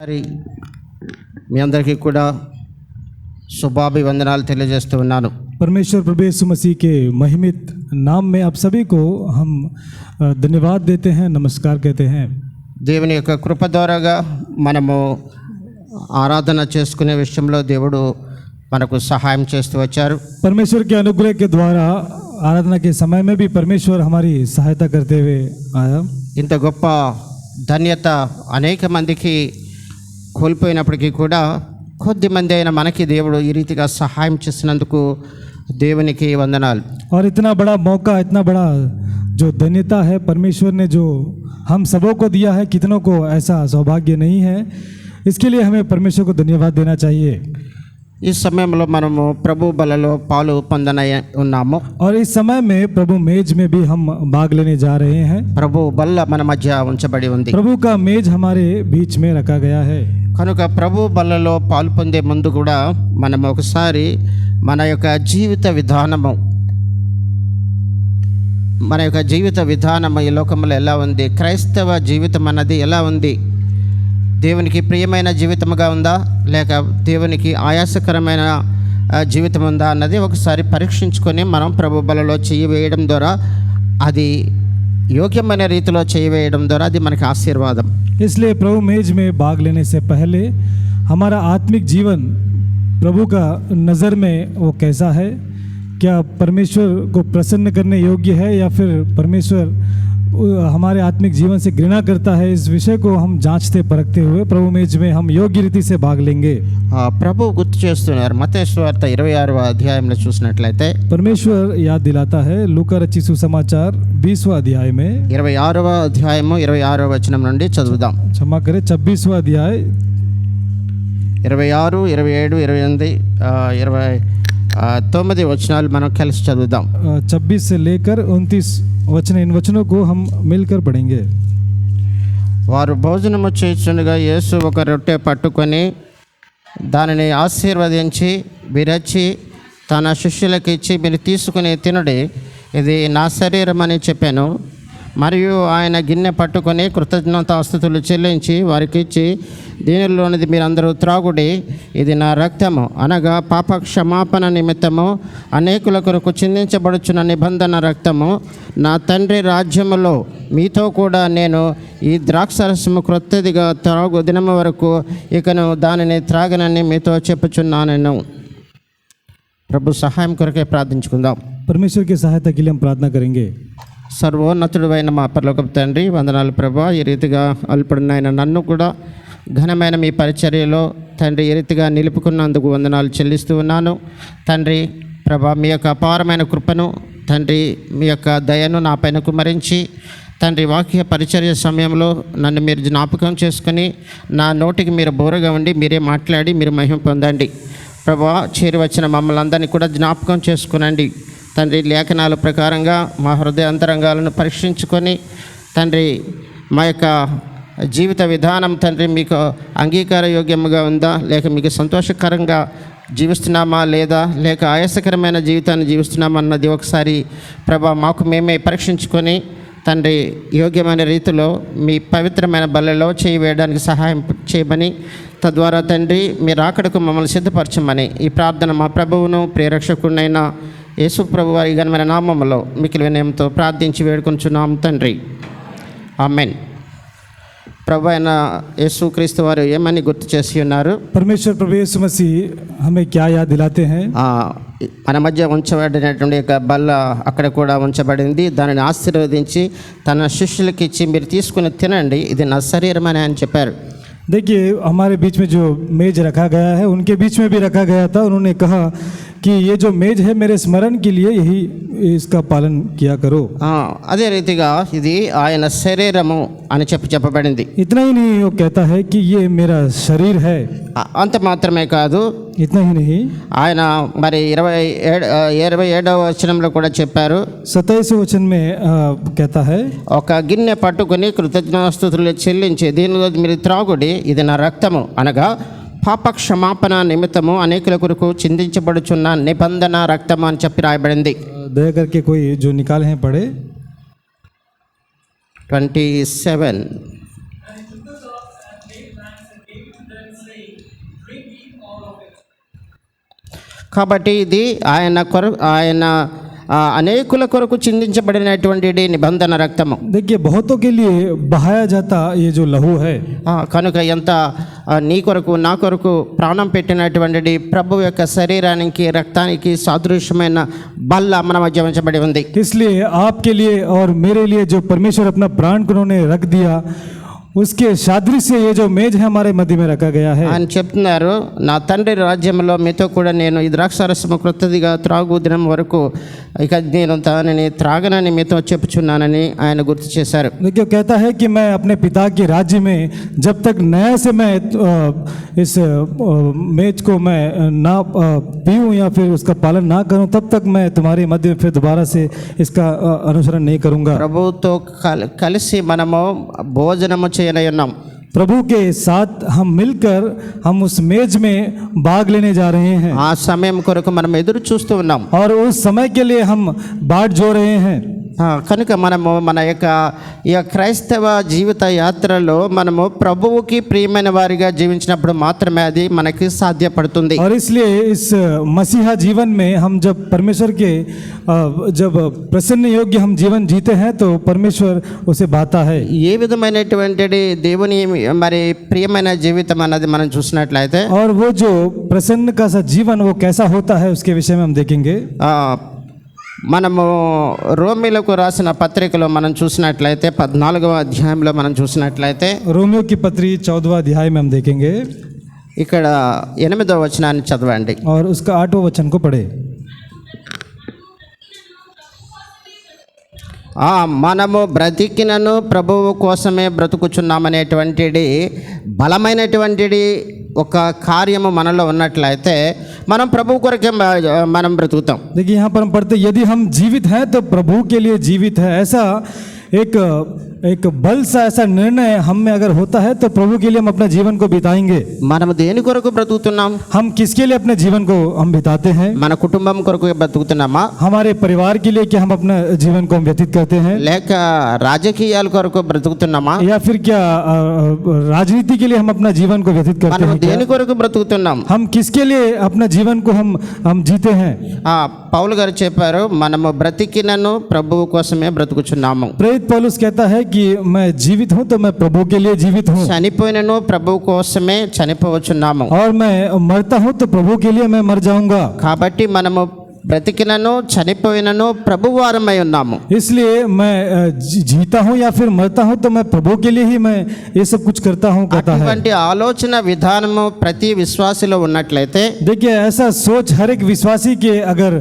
మరి మీ అందరికీ కూడా శుభాభివందనాలు తెలియజేస్తూ ఉన్నాను. परमेश्वर प्रभु यीशु मसीह के महिमित नाम में आप सभी को हम धन्यवाद देते हैं, नमस्कार कहते हैं. దేవుని యొక్క కృప ద్వారాగా మనము ఆరాధన చేసుకునే విషయంలో దేవుడు మనకు సహాయం చేస్తూ వచ్చారు. परमेश्वर के अनुग्रह के द्वारा आराधना के समय में भी परमेश्वर हमारी सहायता करते हुए आया. ఇంత గొప్ప ధన్యత అనేక మందికి కోల్పోయినప్పటికీ కూడా కొద్ది మంది అయిన మనకి దేవుడు ఈ రీతిగా సహాయం చేసినందుకు దేవునికి వందనాలు. और इतना बड़ा मौका, इतना बड़ा जो धन्यता है परमेश्वर ने जो हम सबों को दिया है, कितनों को ऐसा सौभाग्य नहीं है, इसके लिए हमें परमेश्वर को धन्यवाद देना चाहिए. ఈ సమయంలో మనము ప్రభు బలలో పాలు పొందనై ఉన్నాము. और इस समय में प्रभु मेज में भी हम भाग लेने जा रहे हैं. ప్రభు బల్ల మన మధ్య ఉంచబడి ఉంది. प्रभु का मेज हमारे बीच में रखा गया है. కనుక ప్రభు బలలో పాలు పొందే ముందు కూడా మనం ఒకసారి మన యొక్క జీవిత విధానము ఈ లోకంలో ఎలా ఉంది, క్రైస్తవ జీవితం అన్నది ఎలా ఉంది, దేవునికి ప్రియమైన జీవితముగా ఉందా లేక దేవునికి ఆయాసకరమైన జీవితం ఉందా అన్నది ఒకసారి పరీక్షించుకొని మనం ప్రభు బలలో చెయ్యి వేయడం ద్వారా, అది యోగ్యమైన రీతిలో చెయ్యి వేయడం ద్వారా అది మనకి ఆశీర్వాదం. इसलिए प्रभु मेज में भाग लेने से पहले हमारा आत्मिक जीवन प्रभु का नज़र में वो कैसा है, क्या परमेश्वर को प्रसन्न करने योग्य है या फिर परमेश्वर हमारे आत्मिक जीवन से घृणा करता है, इस विषय को हम जांचते परखते हुए प्रभु मेज में हम योग्य रीति से भाग लेंगे. ప్రభు గుర్తు చేస్తున్నారు. మత్తయి సువార్త 26వ అధ్యాయంలో చూసినట్లయితే परमेश्वर याद दिलाता है लूका रचित सुसमाचार 20वां अध्याय में 26వ అధ్యాయము 26వ వచనం నుండి చదువుదాం. क्षमा करें 26वां अध्याय 26, 27, 28, 29 వచనాలు మనం కలిసి చదువుదాం. 26 से लेकर 29 वचन, इन वचनों को हम मिलकर पढ़ेंगे. వారు భోజనము చేయుచుండగా యేసు ఒక రొట్టె పట్టుకొని దానిని ఆశీర్వదించి విరచి తన శిష్యులకు ఇచ్చి, మీరు తీసుకుని తినుడి, ఇది నా శరీరం అని చెప్పాను. మరియు ఆయన గిన్నె పట్టుకొని కృతజ్ఞతాస్తుతులు చెల్లించి వారికి ఇచ్చి, దీనిలోనిది మీరందరూ త్రాగుడి, ఇది నా రక్తము, అనగా పాప క్షమాపణ నిమిత్తము అనేకుల కొరకు చిందించబడుచున్న నిబంధన రక్తము. నా తండ్రి రాజ్యములో మీతో కూడా నేను ఈ ద్రాక్షరసము క్రొత్తదిగా త్రాగు దినము వరకు ఇకను దానిని త్రాగనని మీతో చెప్పుచున్నాను. ప్రభు సహాయం కొరకే ప్రార్థించుకుందాం. परमेश्वर की सहायता के लिए हम प्रार्थना करेंगे. సర్వోన్నతుడైన మా పరలోకపు తండ్రి, వందనాలు ప్రభా. ఈ రీతిగా అల్పడినైన నన్ను కూడా ఘనమైన మీ పరిచర్యలో తండ్రి ఈ రీతిగా నిలుపుకున్నందుకు వందనాలు చెల్లిస్తూ ఉన్నాను. తండ్రి ప్రభా, మీ యొక్క అపారమైన కృపను తండ్రి, మీ యొక్క దయను నా పైన కుమరించి తండ్రి, వాక్య పరిచర్య సమయంలో నన్ను మీరు జ్ఞాపకం చేసుకుని నా నోటికి మీరు బోరగా ఉండి మీరే మాట్లాడి మీరు మహిమ పొందండి. ప్రభా, చేరి వచ్చిన మమ్మల్ని అందరినీ కూడా జ్ఞాపకం చేసుకునండి తండ్రి. లేఖనాల ప్రకారంగా మా హృదయ అంతరంగాలను పరీక్షించుకొని తండ్రి, మా యొక్క జీవిత విధానం తండ్రి మీకు అంగీకార యోగ్యముగా ఉందా లేక మీకు సంతోషకరంగా జీవిస్తున్నామా లేదా లేక ఆయాసకరమైన జీవితాన్ని జీవిస్తున్నామా అన్నది ఒకసారి ప్రభా మాకు మేమే పరీక్షించుకొని తండ్రి యోగ్యమైన రీతిలో మీ పవిత్రమైన బలలో చేయి వేయడానికి సహాయం చేయమని, తద్వారా తండ్రి మీరు రాకడకు మమ్మల్ని సిద్ధపరచమని ఈ ప్రార్థన మా ప్రభువును ప్రియరక్షకుడినైన యేసు ప్రభు వారి ఘనమైన నామములో మిక్కిలి వినయంతో ప్రార్థించి వేడుకొంచున్నాం తండ్రి. ఆమేన్. ప్రభు అయిన యేసు క్రీస్తు వారు ఏమని గుర్తు చేసి ఉన్నారు? परमेश्वर प्रभु यीशु मसीह हमें क्या याद दिलाते हैं? మన మధ్య ఉంచబడినటువంటి యొక్క బల్ల అక్కడ కూడా ఉంచబడింది. దానిని ఆశీర్వదించి తన శిష్యులకి ఇచ్చి, మీరు తీసుకుని తినండి, ఇది నా శరీరం అని ఆయన చెప్పారు. देखिए, हमारे बीच में जो मेज रखा गया है उनके बीच में भी रखा गया था. उन्होंने कहा कि ये जो मेज है मेरे स्मरण के लिए यही इसका पालन किया करो. అదే రీతిగా ఇది ఆయన శరీరము అని చెప్పబడింది. इतना ही नहीं, वो कहता है कि ये मेरा शरीर है. అంత మాత్రమే కాదు, इतना ही नहीं, ఆయన మరి 27వ వచనంలో కూడా చెప్పారు. 27 वचन में कहता है, ఒక గిన్నె పట్టుకుని కృతజ్ఞతాస్తుతులు చెల్లించి, దీనిలో మీరు త్రాగుడి, ఇది నా రక్తము, అనగా పాప క్షమాపణ నిమిత్తము అనేకుల కొరకు చిందించబడుచున్న నిబంధన రక్తము అని చెప్పి రాయబడింది. दया करके कोई जो निकाले हैं पढ़े. 27 కాబట్టి ఇది ఆయన అనేకుల కొరకు చిందించబడినటువంటి నిబంధన రక్తము. देखिए बहुतों के लिए बहाया जाता ये जो लहू है, కనుక ఎంత నీ కొరకు నా కొరకు ప్రాణం పెట్టినటువంటి ప్రభు యొక్క శరీరానికి రక్తానికి సాదృశ్యమైన బల్ల మన మధ్య ఉంచబడి ఉంది. इसलिए आपके लिए और मेरे लिए जो परमेश्वर अपना प्राण को उन्होंने रख दिया, उसके सादृश्य ये जो मेज है हमारे मध्य में रखा गया है. ఆయన చెప్తున్నారు, నా తండ్రి రాజ్యంలో మీతో కూడా నేను ఈ ద్రాక్షారసము క్రొత్తదిగా త్రాగు దినం వరకు ఇక నేను దానిని త్రాగనని మీతో చెప్పుచున్నానని ఆయన గుర్తు చేశారు. देखिए कहता है कि मैं अपने पिता के राज्य में जब तक नया से मैं इस मेज को मैं ना पीऊँ या फिर उसका पालन ना करूं, तब तक मैं तुम्हारे मध्य में फिर दोबारा से इसका अनुसरण नहीं करूंगा. ప్రభువుతో కలిసి మనము భోజనము చేయనై ఉన్నాం. प्रभु के साथ हम मिलकर हम उस मेज में भाग लेने जा रहे हैं ఆ సమయం కొరకు మనం ఎదురు చూస్తూ ఉన్నాం. और उस समय के लिए हम बाट जोड़ रहे हैं. కనుక మనము మన యొక్క ఈ క్రైస్తవ జీవిత యాత్రలో మనము ప్రభువుకి ప్రియమైన వారిగా జీవించినప్పుడు మాత్రమే అది మనకి సాధ్యపడుతుంది. और इसलिए इस मसीहा जीवन में हम जब परमेश्वर के जब प्रसन्न योग्य हम जीवन जीते हैं तो परमेश्वर उसे भाता है. ఏ విధమైనటువంటి దేవుని మరి ప్రియమైన జీవితం అన్నది మనం చూసినట్లయితే, और वो जो प्रसन्न का सा जीवन वो कैसा होता है उसके विषय में हम देखेंगे. మనము రోమీలకు రాసిన పత్రికలో మనం చూసినట్లయితే 14వ అధ్యాయంలో మనం చూసినట్లయితే रोमियो की पत्री 14वां अध्याय में हम देखेंगे ఇక్కడ 8వ వచనాన్ని చదవండి. और उसका 8वां वचन को पढ़े. మనము బ్రతికినను ప్రభువు కోసమే బ్రతుకుచున్నామనేటువంటి బలమైనటువంటి ఒక కార్యము మనలో ఉన్నట్లయితే మనం ప్రభు కొరకే మనం బ్రతుకుతాం. देखिए यहाँ पर हम पढ़ते यदि हम जीवित हैं तो प्रभु के लिए जीवित है. ऐसा एक बल सा ऐसा निर्णय हम में अगर होता है तो प्रभु के लिए हम अपना जीवन को बिताएंगे. మనము దేని కొరకు బ్రతుకుతున్నాం? हम किसके लिए अपने जीवन को हम बिताते हैं? మన కుటుంబం కొరకు బ్రతుకుతున్నామా? हमारे परिवार के लिए क्या हम अपना जीवन को हम व्यतीत करते हैं? లేక రాజకీయాల కొరకు బ్రతుకుతున్నామా? या फिर क्या राजनीति के लिए हम अपना जीवन को व्यतीत करते మనం हैं? దేని కొరకు బ్రతుకుతున్నాం? हम किसके लिए अपना जीवन को हम जीते हैं? పౌలు గారు చెప్పారు, మనము బ్రతికినను ప్రభువు కోసమే బ్రతుకుచున్నాము. प्रेरित पौलुस कहता है कि मैं जीवित हूँ तो मैं प्रभु के लिए जीवित हूँ, చనిపోయినను ప్రభువు కోసమే చనిపోవచ్చున్నాము. और मैं मरता हूँ तो प्रभु के लिए मैं मर जाऊंगा. కాబట్టి మనము బ్రతికినను చనిపోయినను ప్రభువారమై ఉన్నాము. इसलिए मैं जीता हूँ या फिर मरता हूँ तो मैं प्रभु के लिए ही मैं ये सब कुछ करता हूँ कहता है. అటువంటి ఆలోచన విధానము ప్రతి విశ్వాసిలో ఉన్నట్లయితే, देखिए ऐसा सोच हर एक विश्वासी के अगर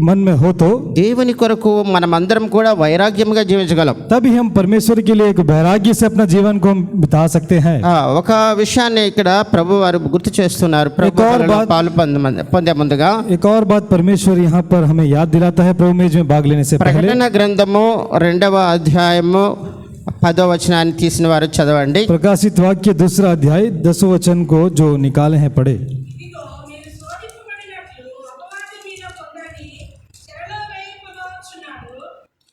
मन में हो तो దేవుని కొరకు మనమందరం కూడా వైరాగ్యంగా జీవించగలం. तभी हम परमेश्वर के लिए एक वैराग्य से अपना जीवन को हम बिता सकते हैं. ఒక విషయాన్ని ఇక్కడ ప్రభు వారు గుర్తు చేస్తున్నారు. ప్రభు వలలో పాలు పొందే ముందుగా एक और बात परमेश्वर यहाँ पर हमें याद दिलाता है प्रभु मेज में भाग लेने से पहले. ప్రకటన గ్రంథము 2వ అధ్యాయము 10వ వచనాన్ని తీసిన వారు చదవండి. प्रकाशित वाक्य 2रा अध्याय 10वें वचन को जो निकाले हैं पढ़े. ఇదిగో మీరు శోధింపబడినట్లు అపవాది మీద కొందరిని చెరలో వేయబోచున్నాడు.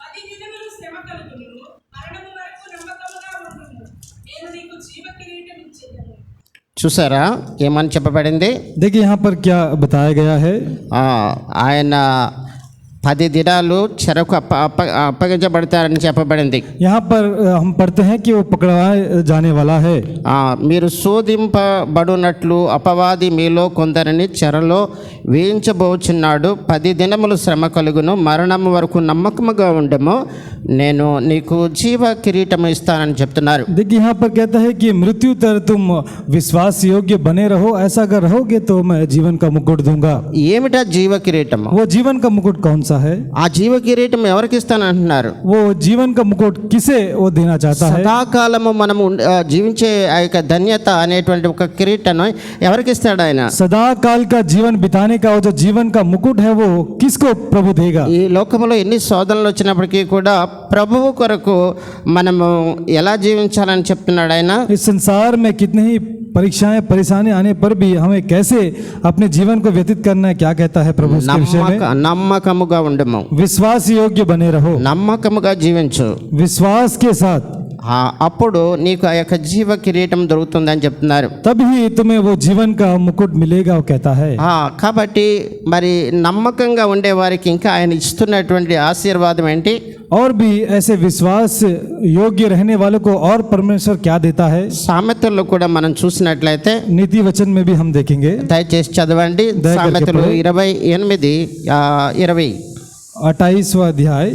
10 దినములు శ్రమ కలుగును, మరణము వరకు నమ్మకముగా ఉండుము. నేను నీకు జీవ కిరీటం ఇచ్చేదను. చూసారా ఏమని చెప్పబడింది? देखिए यहाँ पर क्या बताया गया है. ఆయన 10 దినాలు చెరకు అప్పగించబడతారని చెప్పబడింది. यहाँ पर हम पढ़ते हैं कि वो पकड़वाए जाने वाला है. మీరు శోధింపబడునట్లు అపవాది మీలో కొందరిని చెరలో వేయించబోచున్నాడు. 10 దినములు శ్రమ కలుగును, మరణము వరకు నమ్మకముగా ఉండము, నేను నీకు జీవ కిరీటం ఇస్తానని చెప్తున్నారు. देखिए यहाँ पर कहता है कि मृत्यु तर तुम विश्वास योग्य बने रहो, ऐसा अगर रहोगे तो मैं जीवन का मुकुट दूंगा. ఏమిటా జీవ కిరీటము? वो जीवन का मुकुट कौन सा है? ఆ జీవ కిరీటం ఎవరికి ఇస్తానంటున్నారు? वो जीवन का मुकुट किसे वो देना चाहता है? సదాకాలము మనము జీవించే ఆ యొక్క ధన్యత అనేటువంటి ఒక కిరీటను ఎవరికి ఇస్తాడు ఆయన? सदा काल का जीवन बिताने का वो जो जीवन का मुकुट है वो किसको प्रभु देगा? ఈ లోకంలో ఎన్ని శోధనలు వచ్చినప్పటికీ కూడా ప్రభువు కొరకు మనము ఎలా జీవించాలని చెప్తున్నాడు ఆయన. इस संसार में कितनी ही परीक्षाएं परेशानी आने पर भी हमें कैसे अपने जीवन को व्यतीत करना है क्या कहता है प्रभु इसके विषय में? నమ్మకముగా ఉండము, विश्वास योग्य बने रहो, నమ్మకముగా జీవించు. विश्वास के साथ అప్పుడు నీకు ఆ యొక్క జీవ కిరీటం దొరుకుతుందని చెప్తున్నారు. तभी तुम्हें वो जीवन का मुकुट मिलेगा, वो कहता है. కాబట్టి మరి నమ్మకంగా ఉండే వారికి ఇంకా ఆయన ఇస్తున్నటువంటి ఆశీర్వాదం ఏంటి? और भी ऐसे विश्वास योग्य रहने वालों को और परमेश्वर क्या देता है. సామెతల్లో కూడా మనం చూసినట్లయితే नीति वचन में भी हम देखेंगे. దయచేసి చదవండి. సామెతలు 28:20. 28वां अध्याय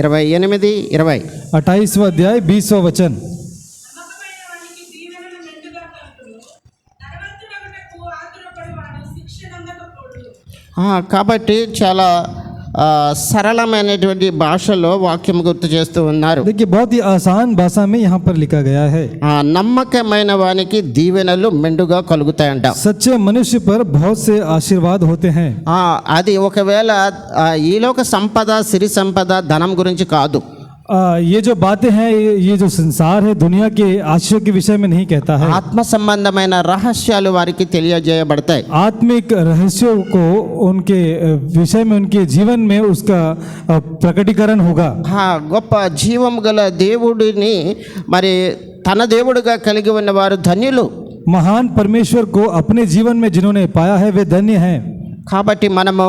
28:20. 28वां अध्याय 20वां वचन. నమ్మకమైన వానికి దీవెనలు మెండుగా కలుగును. ధనవంతుడగుటకు ఆతురపడువాడు శిక్ష నందకపోడు. కాబట్టి చాలా సరళమైనటువంటి భాషలో వాక్యం గుర్తు చేస్తూ ఉన్నారు. देखिए बहुत ही आसान भाषा में यहाँ पर लिखा गया है. నమ్మకమైన వానికి దీవెనలు మెండుగా కలుగుతాయంట. सच्चे मनुष्य पर बहुत से आशीर्वाद होते हैं. అది ఒకవేళ ఈలోక సంపద, సిరి సంపద, ధనం గురించి కాదు. ये जो बातें हैं, ये जो संसार है दुनिया के आशयों के विषय में नहीं कहता है. ఆత్మ సంబంధమైన రహస్యాలు వారికి తెలియజేయబడతాయి. आत्मिक रहस्यों को उनके विषय में, उनके जीवन में उसका प्रकटीकरण होगा. గొప్ప జీవం గల దేవుడిని మరి తన దేవుడిగా కలిగి ఉన్నవారు ధన్యులు. महान परमेश्वर को अपने जीवन में जिन्होंने पाया है वे धन्य हैं. కాబట్టి మనము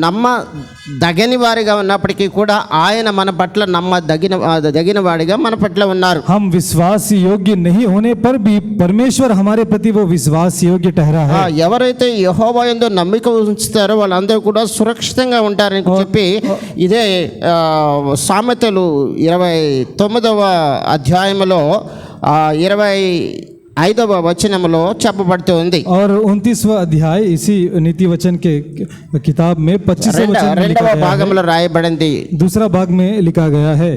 నమ్మదగని వారిగా ఉన్నప్పటికీ కూడా ఆయన మన పట్ల నమ్మదగిన వాడిగా మన పట్ల ఉన్నారు. हम विश्वास योग्य नहीं होने पर भी परमेश्वर हमारे प्रति वो विश्वास योग्य ठहरा है. ఎవరైతే యెహోవా యందు నమ్మిక ఉంచుతారో వాళ్ళందరూ కూడా సురక్షితంగా ఉంటారని చెప్పి ఇదే సామెతలు 29వ అధ్యాయంలో 25వ వచనంలో చెప్పబడుతూ ఉంది. और 29वां अध्याय इसी नीति वचन के किताब में 25वें वचन में लिखा రెండవ गया భాగంలో రాయబడింది. है. दूसरा भाग में लिखा गया है.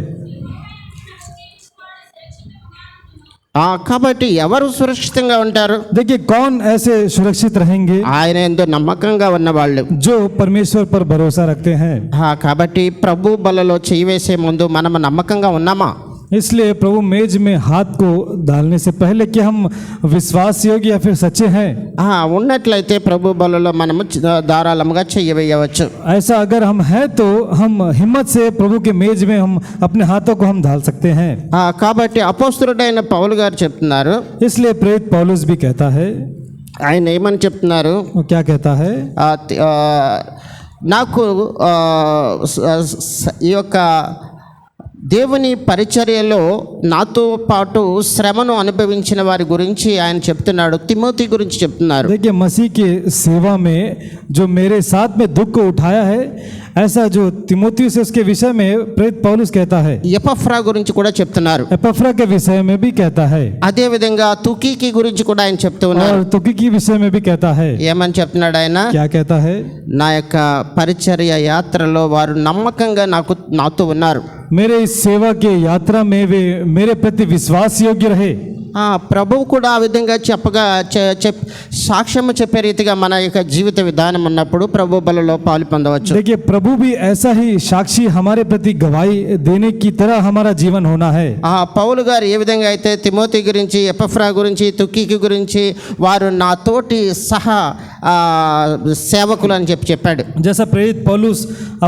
కాబట్టి ఎవరు సురక్షితంగా ఉంటారు? देखिए कौन ऐसे सुरक्षित रहेंगे? ఆయన యందు నమ్మకంగా ఉన్నవాళ్ళు. जो परमेश्वर पर भरोसा रखते हैं. కాబట్టి ప్రభు బలలో చేయి వేసే ముందు మనం నమ్మకంగా ఉన్నామా? इसलिए प्रभु मेज में हाथ को डालने से पहले कि हम विश्वास योग्य या फिर सच्चे हैं. ఉన్నట్లయితే ప్రభు బలలో మనము ధారాళంగా చెయ్యి వేయవచ్చు. ऐसा अगर हम हैं तो हम हिम्मत से प्रभु के मेज में हम अपने हाथों को हम डाल सकते हैं. కాబట్టి అపోస్తలుడైన పౌలు గారు చెప్తున్నారు. इसलिए प्रेरित पौलुस भी कहता है. ఆయన ఏమని చెప్తున్నారు? वो क्या कहता है? నాకు ఈ యొక్క దేవుని పరిచర్యలో నాతో పాటు శ్రమను అనుభవించిన వారి గురించి ఆయన చెప్తున్నాడు. తిమోతి గురించి చెప్తున్నారు. देखिए मसीह की सेवा में जो मेरे साथ में दुख को उठाया है, ऐसा जो तिमोथियुस है उसके विषय में प्रेरित पौलुस कहता है. ఎపఫ్రా గురించి కూడా చెప్తున్నారు. एपफ्रा के विषय में भी कहता है. అదే విధంగా తుకీకి గురించి కూడా ఆయన చెప్తూ ఉన్నారు. और तुकीकी विषय में भी कहता है. ఏమని చెప్తున్నాడు ఆయన? क्या कहता है? నా యొక్క పరిచర్య యాత్రలో వారు నమ్మకంగా నాతో ఉన్నారు. मेरे इस सेवा की यात्रा में वे मेरे प्रति विश्वास योग्य रहे. ప్రభువు కూడా ఆ విధంగా సాక్ష్యం చెప్పే రీతిగా మన యొక్క జీవిత విధానం ఉన్నప్పుడు ప్రభు బలలో పాలు పొందవచ్చు. देखिए प्रभु भी ऐसा ही साक्षी हमारे प्रति गवाही देने की तरह हमारा जीवन होना है. పౌలు గారు ఏ విధంగా అయితే తిమోతి గురించి, ఎపఫ్రా గురించి, తుకీకి గురించి వారు నా తోటి సహా సేవకులు అని చెప్పాడు. जैसा प्रेरित पौलुस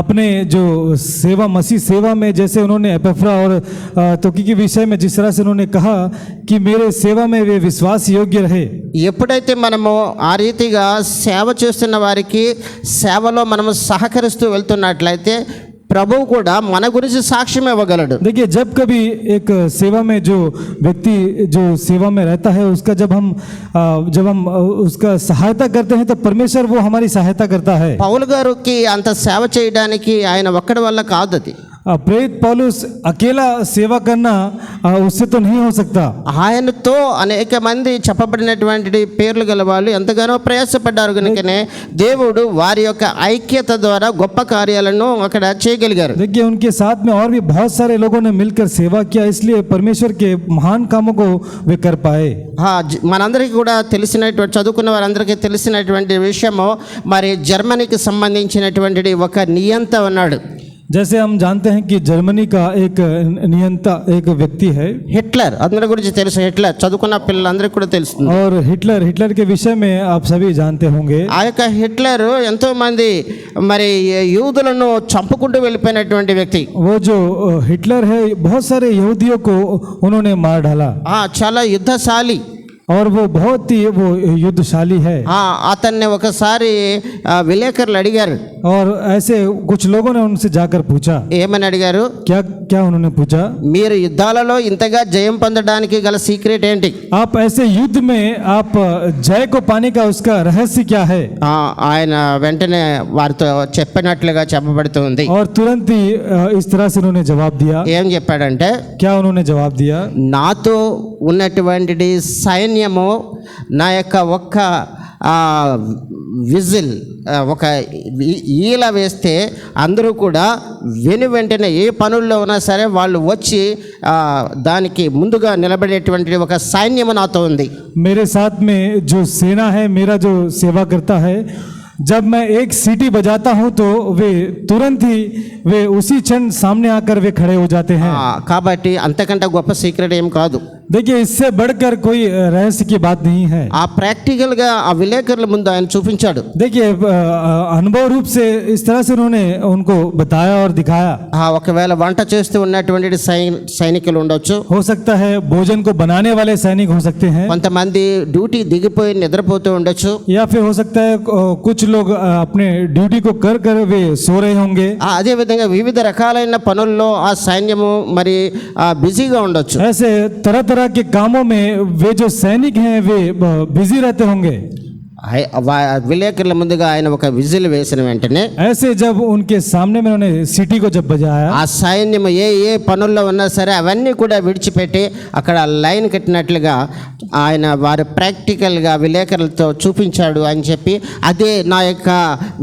अपने जो सेवा, मसीह सेवा में जैसे उन्होंने एपफ्रा और तुकीकी के विषय में जिस तरह से उन्होंने कहा कि मेरे सेवा में वे विश्वास योग्य रहे. ఎప్పుడైతే మనము ఆ రీతిగా సేవ చేస్తున్న వారికి సేవలో మనము సహకరిస్తూ వెళ్తున్నట్లయితే ప్రభువు కూడా మన గురించి సాక్ష్యం ఇవ్వగలడు. देखिए जब कभी एक सेवा में जो व्यक्ति जो सेवा में रहता है उसका जब हम उसका सहायता करते हैं तो परमेश्वर वो हमारी सहायता करता है. పౌలు గారికి అంత సేవ చేయడానికి ఆయన ఒక్కడి వల్ల కాదు. అది प्रेरित पौलुस अकेला सेवा करना उससे तो नहीं हो सकता. ఆయనతో అనేక మంది చెప్పబడినటువంటి పేర్లు గల వాళ్ళు ఎంతగానో ప్రయాసపడ్డారు కనుకనే దేవుడు వారి యొక్క ఐక్యత ద్వారా గొప్ప కార్యాలను అక్కడ చేయగలిగారు. देखिए उनके साथ में और भी बहुत सारे लोगों ने मिलकर सेवा किया, इसलिए परमेश्वर के महान कामों को वे कर पाए. మనందరికీ కూడా తెలిసినటువంటి, చదువుకున్న వారందరికీ తెలిసినటువంటి విషయము, మరి జర్మనీకి సంబంధించినటువంటి ఒక నియంత ఉన్నాడు. जैसे हम जानते हैं कि जर्मनी का एक नियंता एक व्यक्ति है హిట్లర్ అందరి గురించి తెలుసు. హిట్లర్ చదువుకున్న పిల్లలందరికీ కూడా తెలుస్తుంది. और हिटलर के विषय में आप सभी जानते होंगे. ఆ యొక్క హిట్లర్ ఎంతో మంది మరి యూదులను చంపుకుంటూ వెళ్ళిపోయినటువంటి వ్యక్తి. वो जो हिटलर है बहुत सारे यहूदियों को उन्होंने मार डाला చాలా యుద్ధశాలి. और वो बहुत ही वो युद्धशाली है. అతన్ని ఒకసారి విలేకరులు అడిగారు. और ऐसे कुछ लोगों ने उनसे जाकर पूछा. ఏమని అడిగారు? क्या उन्होंने पूछा? మీరు యుద్ధాలలో ఇంతగా జయం పొందడానికి గల సీక్రెట్ ఏంటి? आप ऐसे युद्ध में आप जय को पाने का उसका रहस्य क्या है? ఆయన వెంటనే వారితో చెప్పినట్లుగా చెప్పబడుతుంది. और तुरंत ही इस तरह से उन्होंने जवाब दिया. ఏం చెప్పాడంటే, क्या उन्होंने जवाब दिया? నాతో ఉన్నటువంటి సైన్యము నా యొక్క ఒక్క విజిల్ ఒక ఈల వేస్తే అందరూ కూడా వెంటనే ఏ పనుల్లో ఉన్నా సరే వాళ్ళు వచ్చి దానికి ముందుగా నిలబడేటువంటి ఒక సైన్యము నాతో ఉంది. मेरे साथ में जो सेना है, मेरा जो सेवा करता है, जब मैं एक सीटी बजाता हूं तो वे तुरंत ही वे उसी क्षण सामने आकर वे खड़े हो जाते हैं. కాబట్టి అంతకంటే గొప్ప సీక్రెట్ ఏం కాదు. देखिए, इससे बढ़कर कोई रहस्य की बात नहीं है. ప్రాక్టికల్గా ఆ విలేకరుల ముందు ఆయన చూపించాడు. देखिए, अनुभव रूप से इस तरह से उन्होंने उनको बताया और दिखाया. ఒకవేళ వంట చేస్తూ ఉన్నటువంటి సైనికులు ఉండొచ్చు. हो सकता है भोजन को बनाने वाले सैनिक हो सकते हैं. కొంతమంది డ్యూటీ దిగిపోయి నిద్రపోతూ ఉండొచ్చు. या फिर हो सकता है कुछ लोग अपने ड्यूटी को कर कर वे सो रहे होंगे. అదే విధంగా వివిధ రకాలైన పనుల్లో ఆ సైన్యము మరి బిజీగా ఉండొచ్చు. ऐसे तरह तरह के कामों में वे जो सैनिक हैं वे बिजी रहते होंगे. విలేకరుల ముందుగా ఆయన ఒక విజిల్ వేసిన వెంటనే ऐसे जब उनके सामने में उन्होंने सिटी को जब बजाया, ఆ సైన్యం ఏ పనుల్లో ఉన్నా సరే అవన్నీ కూడా విడిచిపెట్టి అక్కడ లైన్ కట్టినట్లుగా ఆయన వారు ప్రాక్టికల్గా విలేకరులతో చూపించాడు అని చెప్పి అదే నా యొక్క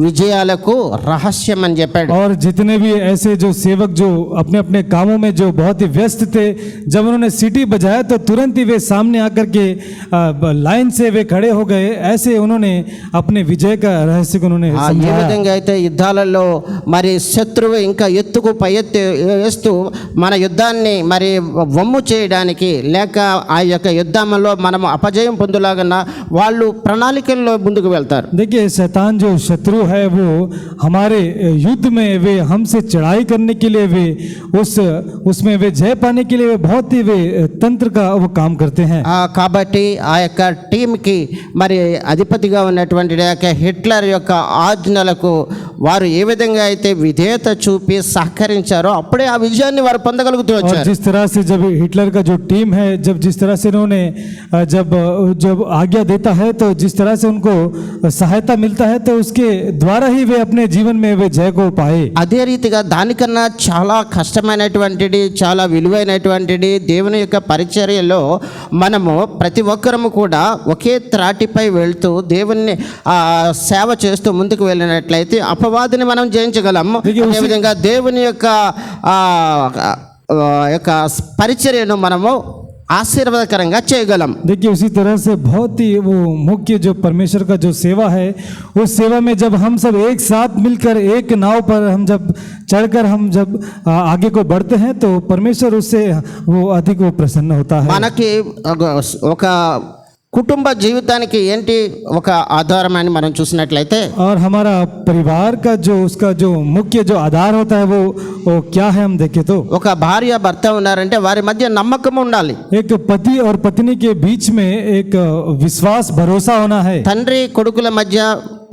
విజయాలకు రహస్యం అని చెప్పాడు. और जितने भी ऐसे जो सेवक जो अपने अपने कामों में जो बहुत ही व्यस्त थे, जब उन्होंने सिटी बजाया तो तुरंत ही वे सामने आकर के लाइन से वे खड़े हो गए. ऐसे उन्होंने अपने विजय का रहस्य को उन्होंने ఏ समझाया. విధంగా అయితే యుద్ధాలలో మరి శత్రువు ఇంకా ఎత్తుకు పై ఎత్తు వేస్తూ మన యుద్ధాన్ని మరి వమ్ము చేయడానికి లేక ఆ యొక్క యుద్ధంలో మనం అపజయం పొందులాగా వాళ్ళు ప్రణాళికల్లో ముందుకు వెళ్తారు. देखिए, शैतान जो शत्रु है वो हमारे युद्ध में वे हमसे चढ़ाई करने के लिए वे उसमें वे जय पाने के लिए वे बहुत ही वे तंत्र का वो काम करते हैं. కాబట్టి ఆ యొక్క టీంకి మరి అధిపతిగా ఉన్నటువంటి హిట్లర్ యొక్క ఆజ్ఞలకు వారు ఏ విధంగా అయితే విధేయత చూపి సహకరించారో అప్పుడే ఆ విజయాన్ని వారు పొందగలుగుతూ వచ్చారు. जिस तरह से जब हिटलर का जो टीम है, जब जिस तरह से उन्होंने जब आज्ञा देता है तो जिस तरह से उनको सहायता मिलता है तो उसके द्वारा ही वे अपने जीवन में वे जय को पाए. అదే రీతిగా దానికన్నా చాలా కష్టమైనటువంటిది చాలా విలువైనటువంటిది దేవుని యొక్క పరిచర్యలో మనము ప్రతి ఒక్కరము కూడా ఒకే త్రాటిపై వెళ్తూ దేవుణ్ణి సేవ చేస్తూ ముందుకు వెళ్ళినట్లయితే అపవాదిని మనం జయించగలం. అదేవిధంగా దేవుని యొక్క పరిచర్యను మనము ఆశీర్వాదకరంగా చేయగలం. देखिए, उसी तरह से बहुत ही वो मुख्य जो परमेश्वर का जो सेवा है, उस सेवा में जब हम सब एक साथ मिलकर एक नाव पर हम जब चढ़कर हम जब आगे को बढ़ते हैं तो परमेश्वर उससे वो अधिक वो प्रसन्न होता है. మనకి ఒక కుటుంబ జీవితానికి ఏంటి ఒక ఆధారం అని మనం చూసినట్లయితే और हमारा परिवार का जो उसका जो मुख्य जो आधार होता है वो क्या है हम देखें तो ఒక భార్య భర్త ఉన్నారంటే వారి మధ్య నమ్మకం ఉండాలి. एक पति और पत्नी के बीच में एक विश्वास भरोसा होना है. తండ్రి కొడుకుల మధ్య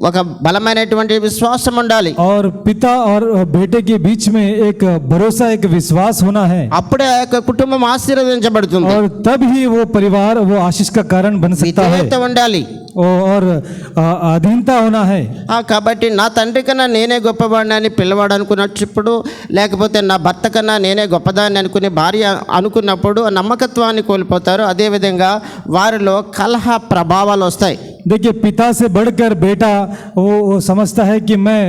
ఒక బలమైనటువంటి విశ్వాసం ఉండాలి. और पिता और बेटे के बीच में एक भरोसा एक विश्वास होना है. అప్పుడే ఆ యొక్క కుటుంబం ఆశీర్వదించబడుతుంది. और तब ही वो परिवार वो आशीष का कारण बन सकता है. విధేయత ఉండాలి और अधीनता होना है. కాబట్టి నా తండ్రి కన్నా నేనే గొప్పవాడిని అని పిల్లవాడు అనుకున్నప్పుడు లేకపోతే నా భర్త కన్నా నేనే గొప్పదాన్ని అనుకుని భార్య అనుకున్నప్పుడు నమ్మకత్వాన్ని కోల్పోతారు. అదేవిధంగా వారిలో కలహ ప్రభావాలు వస్తాయి. देखिए, पिता से बढ़कर बेटा वो समझता है कि मैं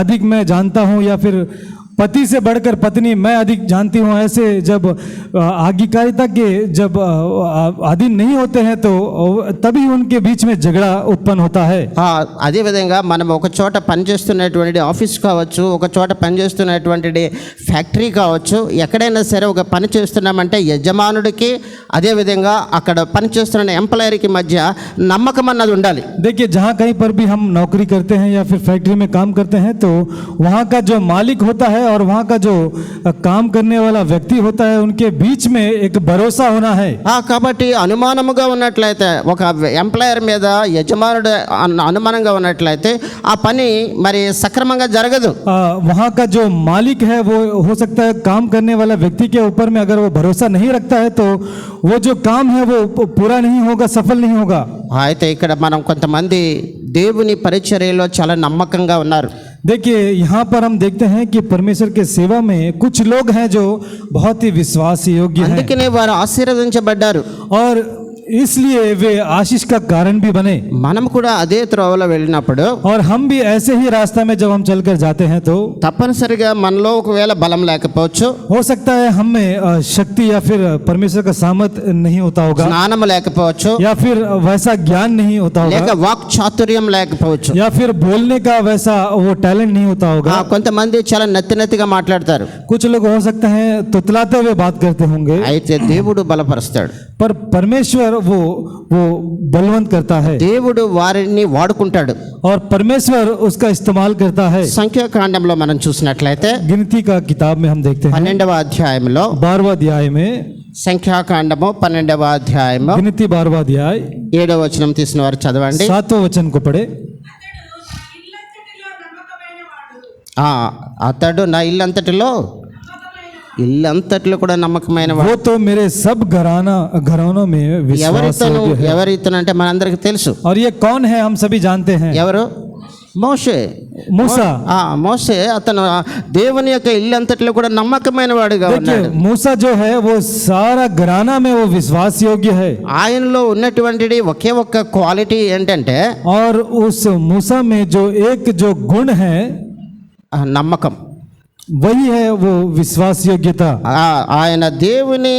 अधिक मैं जानता हूँ या फिर पति से बढ़कर पत्नी मैं अधिक जानती हूँ, ऐसे जब आज्ञाकारिता के जब अधीन नहीं होते हैं तो तभी उनके बीच में झगड़ा उत्पन्न होता है। అదేవిధంగా మనం ఒక చోట పనిచేస్తున్నటువంటి ఆఫీస్ కావచ్చు, ఒక చోట పనిచేస్తున్నటువంటి ఫ్యాక్టరీ కావచ్చు, ఎక్కడైనా సరే ఒక పని చేస్తున్నామంటే యజమానుడికి అదేవిధంగా అక్కడ పనిచేస్తున్న ఎంప్లాయర్కి మధ్య నమ్మకం అన్నది ఉండాలి. देखिए, जहाँ कहीं पर भी हम नौकरी करते हैं या फिर फैक्ट्री में काम करते हैं तो वहाँ का जो मालिक होता है और वहाँ का जो काम करने वाला व्यक्ति होता है, उनके बीच में एक भरोसा होना है। కాబట్టి అనుమానముగా ఉన్నట్లయితే, ఒక ఎంప్లాయర్ మీద యజమానుడు అనుమానంగా ఉన్నట్లయితే ఆ పని మరి సక్రమంగా జరగదు. वहाँ का जो मालिक है वो हो सकता है काम करने वाला व्यक्ति के ऊपर में अगर वो भरोसा नहीं रखता है तो वो जो काम है वो पूरा नहीं होगा, सफल नहीं होगा। అయితే ఇక్కడ మనం కొంతమంది దేవుని పరిచర్యలో చాలా నమ్మకంగా ఉన్నారు. देखिए, यहाँ पर हम देखते हैं कि परमेश्वर के सेवा में कुछ लोग हैं जो बहुत ही विश्वास योग्य हैं అందుకనే వారు ఆశీర్వదించబడ్డారు. और इसलिए वे आशीष का कारण भी बने। మనం కూడా అదే త్రోవలో వెళ్ళినప్పుడు और हम भी ऐसे ही रास्ता में जब हम चलकर जाते हैं तो తప్పనిసరిగా మనలో ఒకవేళ బలం లేకపోవచ్చు, हो सकता है हम में शक्ति या फिर परमेश्वर का सामर्थ नहीं होता होगा, జ్ఞానం లేకపోవచ్చు, या फिर वैसा ज्ञान नहीं होता లేక होगा, వాక్ చాతుర్యం లేకపోవచ్చు. या फिर बोलने का वैसा वो टैलेंट नहीं होता होगा। కొంతమంది చాలా నెత్తిగా మాట్లాడతారు. कुछ लोग हो सकते हैं तुतलाते हुए बात करते होंगे, అయితే దేవుడు బలపరుస్తాడు. पर परमेश्वर वो बलवंत करता है దేవుడు వారిని వాడుకుంటాడు. और परमेश्वर उसका इस्तेमाल करता है। సంఖ్యాకాండంలో మనం చూసినట్లయితే गिनती का किताब में हम देखते हैं 12వ అధ్యాయంలో, 12वां अध्याय में, సంఖ్యాకాండము 12వ అధ్యాయము गिनती 12वां अध्याय 7వ వచనం తీసిన వారు చదవండి. 7वां वचन को पढ़े। అతడు నా ఇల్లంతటిలో నమ్మకమైన వాడు, అతడు నా ఇల్లంతటిలో కూడా నమ్మకమైన వాడు. वो तो मेरे सब घरानों में विश्वास योग्य है। ఎవరితను అంటే మనందరికీ తెలుసు. और ये कौन है हम सभी जानते हैं, ఎవరు? మోషే. मूसा। మోషే అతను దేవుని యొక్క ఇల్లంతటిలో కూడా నమ్మకమైన వాడుగా ఉన్నాడు. देखिए, मूसा जो है वो सारा घराना में वो विश्वास योग्य है। ఆయనలో ఉన్నటువంటి ఒకే ఒక్క క్వాలిటీ ఏంటంటే और उस मूसा में जो एक जो गुण है నమ్మకం. वही है वो विश्वास योग्यता। ఆయన దేవుని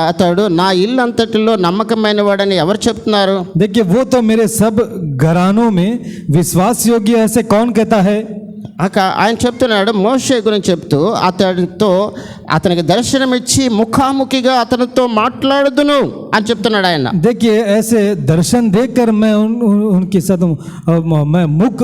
అతడు నా ఇల్లు అంతటిలో నమ్మకమైన వాడని ఎవరు చెప్తున్నారు? देखिए, वो तो मेरे सब घरानों में विश्वास योग्य ऐसे कौन कहता है? ఆయన చెప్తున్నాడు, మోషే గురించి చెప్తూ అతనికి దర్శనమిచ్చి ముఖాముఖిగా అతనితో మాట్లాడుదును అని చెప్తున్నాడు ఆయన. देखिए, ऐसे दर्शन देखकर मैं उनके साथ मैं मुख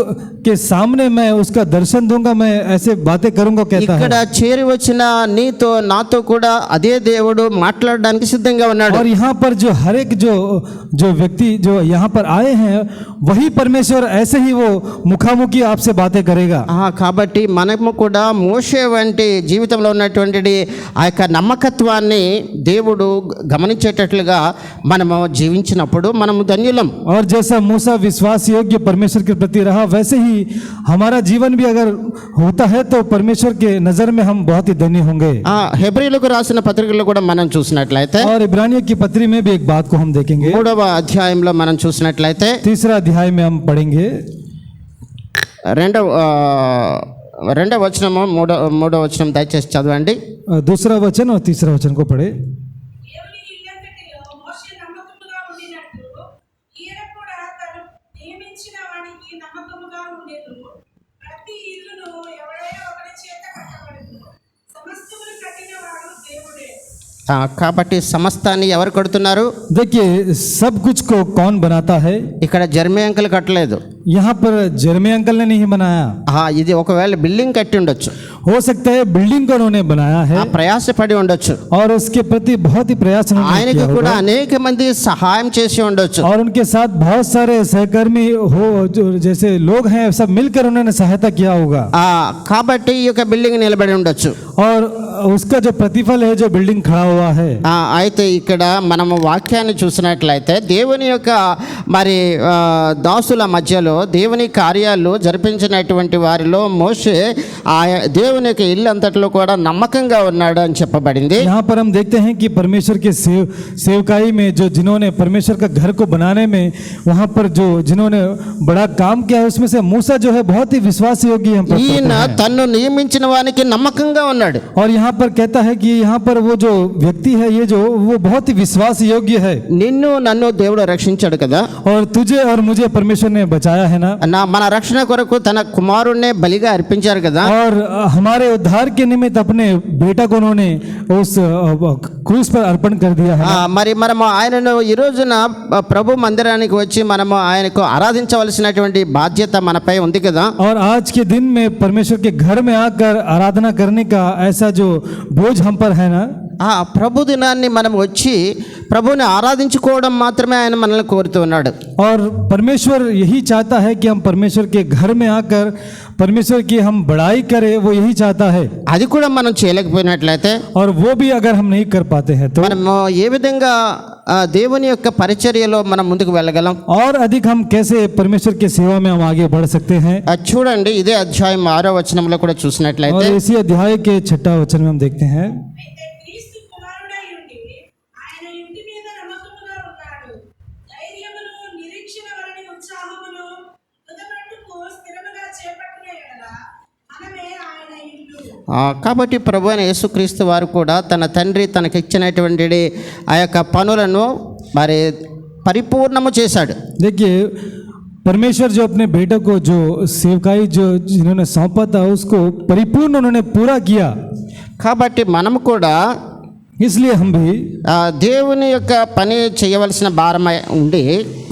के सामने मैं उसका दर्शन दूंगा, मैं ऐसे बातें करूंगा कहता है। ఇక్కడ చేరి వచ్చిన నీతో నాతో కూడా అదే దేవుడు మాట్లాడడానికి సిద్ధంగా ఉన్నాడు. और यहाँ पर जो हर एक जो व्यक्ति जो यहाँ पर आए हैं वही परमेश्वर ऐसे ही वो मुखामुखी आपसे बातें करेगा। కాబట్టి మనము కూడా మోషే వంటి జీవితంలో ఉన్నటువంటి ఆ యొక్క నమ్మకత్వాన్ని దేవుడు గమనించేటట్లుగా మనము జీవించినప్పుడు మనము ధన్యులం. और जैसा मूसा विश्वास योग्य परमेश्वर के प्रति रहा, वैसे ही हमारा जीवन भी अगर होता है तो परमेश्वर के नजर में हम बहुत ही धन्य होंगे। హెబ్రీయులకు రాసిన పత్రికలో కూడా మనం చూసినట్లయితే, और इब्रानियों की पत्री में भी एक बात को हम देखेंगे, 3వ అధ్యాయంలో మనం చూసినట్లయితే 3रा अध्याय में हम पढ़ेंगे, రెండవ వచనము మూడవ వచనం దయచేసి చదవండి. 2रा वचन और 3रा वचन को पढ़े। దేవుని ఇల్లంతటిలో మోషే నమ్మకముగా ఉండినట్టు ఈయన కూడా తను నియమించిన వానికి నమ్మకముగా ఉండేను. ప్రతి ఇల్లును ఎవడైనా ఒకరి చేత కట్టబడదు, సమస్తమును కట్టినవాడు దేవుడే. కాబట్టి సమస్తాన్ని ఎవరు కడుతున్నారు? देखिए, सब कुछ को कौन बनाता है? ఇక్కడ జర్మీ అంకుల్ కట్టలేదు. यहाँ पर जर्मी अंकल ने नहीं बनाया। ఇది ఒకవేళ బిల్డింగ్ కట్టి ఉండొచ్చు, हो सकता है बिल्डिंग को उन्होंने बनाया है ప్రయాసపడి ఉండొచ్చు, और उसके प्रति बहुत ही प्रयास उन्होंने ఆయనకి किया కూడా होगा। అనేక మంది సహాయం చేసి ఉండొచ్చు. और उनके साथ बहुत सारे सहकर्मी हो जो जैसे लोग हैं सब मिलकर उन्होंने सहायता किया होगा। కాబట్టి ఈ యొక్క బిల్డింగ్ నిలబడి ఉండొచ్చు. और उसका जो प्रतिफल है जो बिल्डिंग खड़ा हुआ है। అయితే ఇక్కడ మనము వాక్యాన్ని చూసినట్లయితే దేవుని యొక్క మరి దాసుల మధ్యలో దేవుని కార్యాలు జరిపించినటువంటి వారిలో మోషే ఆ దేవుని యొక్క ఇల్లు అంతట్లో కూడా నమ్మకంగా ఉన్నాడు అని చెప్పబడింది. यहाँ पर हम देखते हैं कि परमेश्वर के सेवकाई में जो जिन्होंने परमेश्वर का घर को बनाने में वहाँ पर जो जिन्होंने बड़ा काम किया है उसमें से मूसा जो है बहुत ही विश्वास योग्य हम पढ़ते ఈయన हैं। తన్ను నియమించిన వానికి నమ్మకంగా ఉన్నాడు. और यहाँ पर कहता है कि यहाँ पर वो जो व्यक्ति है ये जो वो बहुत ही विश्वास योग्य है। నిన్ను నన్ను దేవుడు రక్షించాడు కదా, और तुझे और मुझे परमेश्वर ने बचाया है ना, మన రక్షణ కొరకు తన కుమారుణ్ణే బలిగా అర్పించారు కదా. और हमारे उद्धार के निमित्त अपने बेटा को उन्होंने उस क्रूस पर अर्पण कर दिया है। మరి మనము ఆయనను ఈ రోజున ప్రభు మందిరానికి వచ్చి మనము ఆయనకు ఆరాధించవలసినటువంటి బాధ్యత మనపై ఉంది కదా. और आज के दिन में परमेश्वर के घर में आकर आराधना करने का ऐसा जो बोझ हम पर है ना, ఆ ప్రభు దినాన్ని మనం వచ్చి ప్రభుని ఆరాధించుకోవడం మాత్రమే ఆయన మనల్ని కోరుతూ ఉన్నాడు. और परमेश्वर यही चाहता है कि हम परमेश्वर के घर में आकर परमेश्वर की हम बड़ाई करें, वो यही चाहता है। అది కూడా మనం చేయలేకపోయినట్లయితే और वो भी अगर हम नहीं कर पाते हैं तो మనము ఏ విధంగా దేవుని యొక్క పరిచర్యలో మనం ముందుకు వెళ్ళగలం? और अधिक हम कैसे परमेश्वर की सेवा में हम आगे बढ़ सकते हैं। చూడండి, ఇదే అధ్యాయం 6వ వచనంలో కూడా చూసినట్లయితే और इसी अध्याय के 6 वचन में हम देखते हैं, అయితే క్రీస్తు కుమారుడై ఉండి ఆయన ఇంటి మీద నమ్మకముగా ఉన్నాడు. ధైర్యమును నిరీక్షణ వలని ఉత్సాహమును తుదమట్టుకు స్థిరముగా చేపట్టిన ఎడల మనమే ఆయన ఇల్లు. కాబట్టి ప్రభు అయిన యేసుక్రీస్తు వారు కూడా తన తండ్రి తనకిచ్చినటువంటి ఆ యొక్క పనులను మరి పరిపూర్ణము చేశాడు. देखिए परमेश्वर जो अपने बेटे को जो सेवकाई जो जिन्होंने सौंपा था उसको परिपूर्ण उन्होंने पूरा किया। కాబట్టి మనము కూడా इसलिए हम भी దేవుని యొక్క పని చేయవలసిన భారమై ఉండి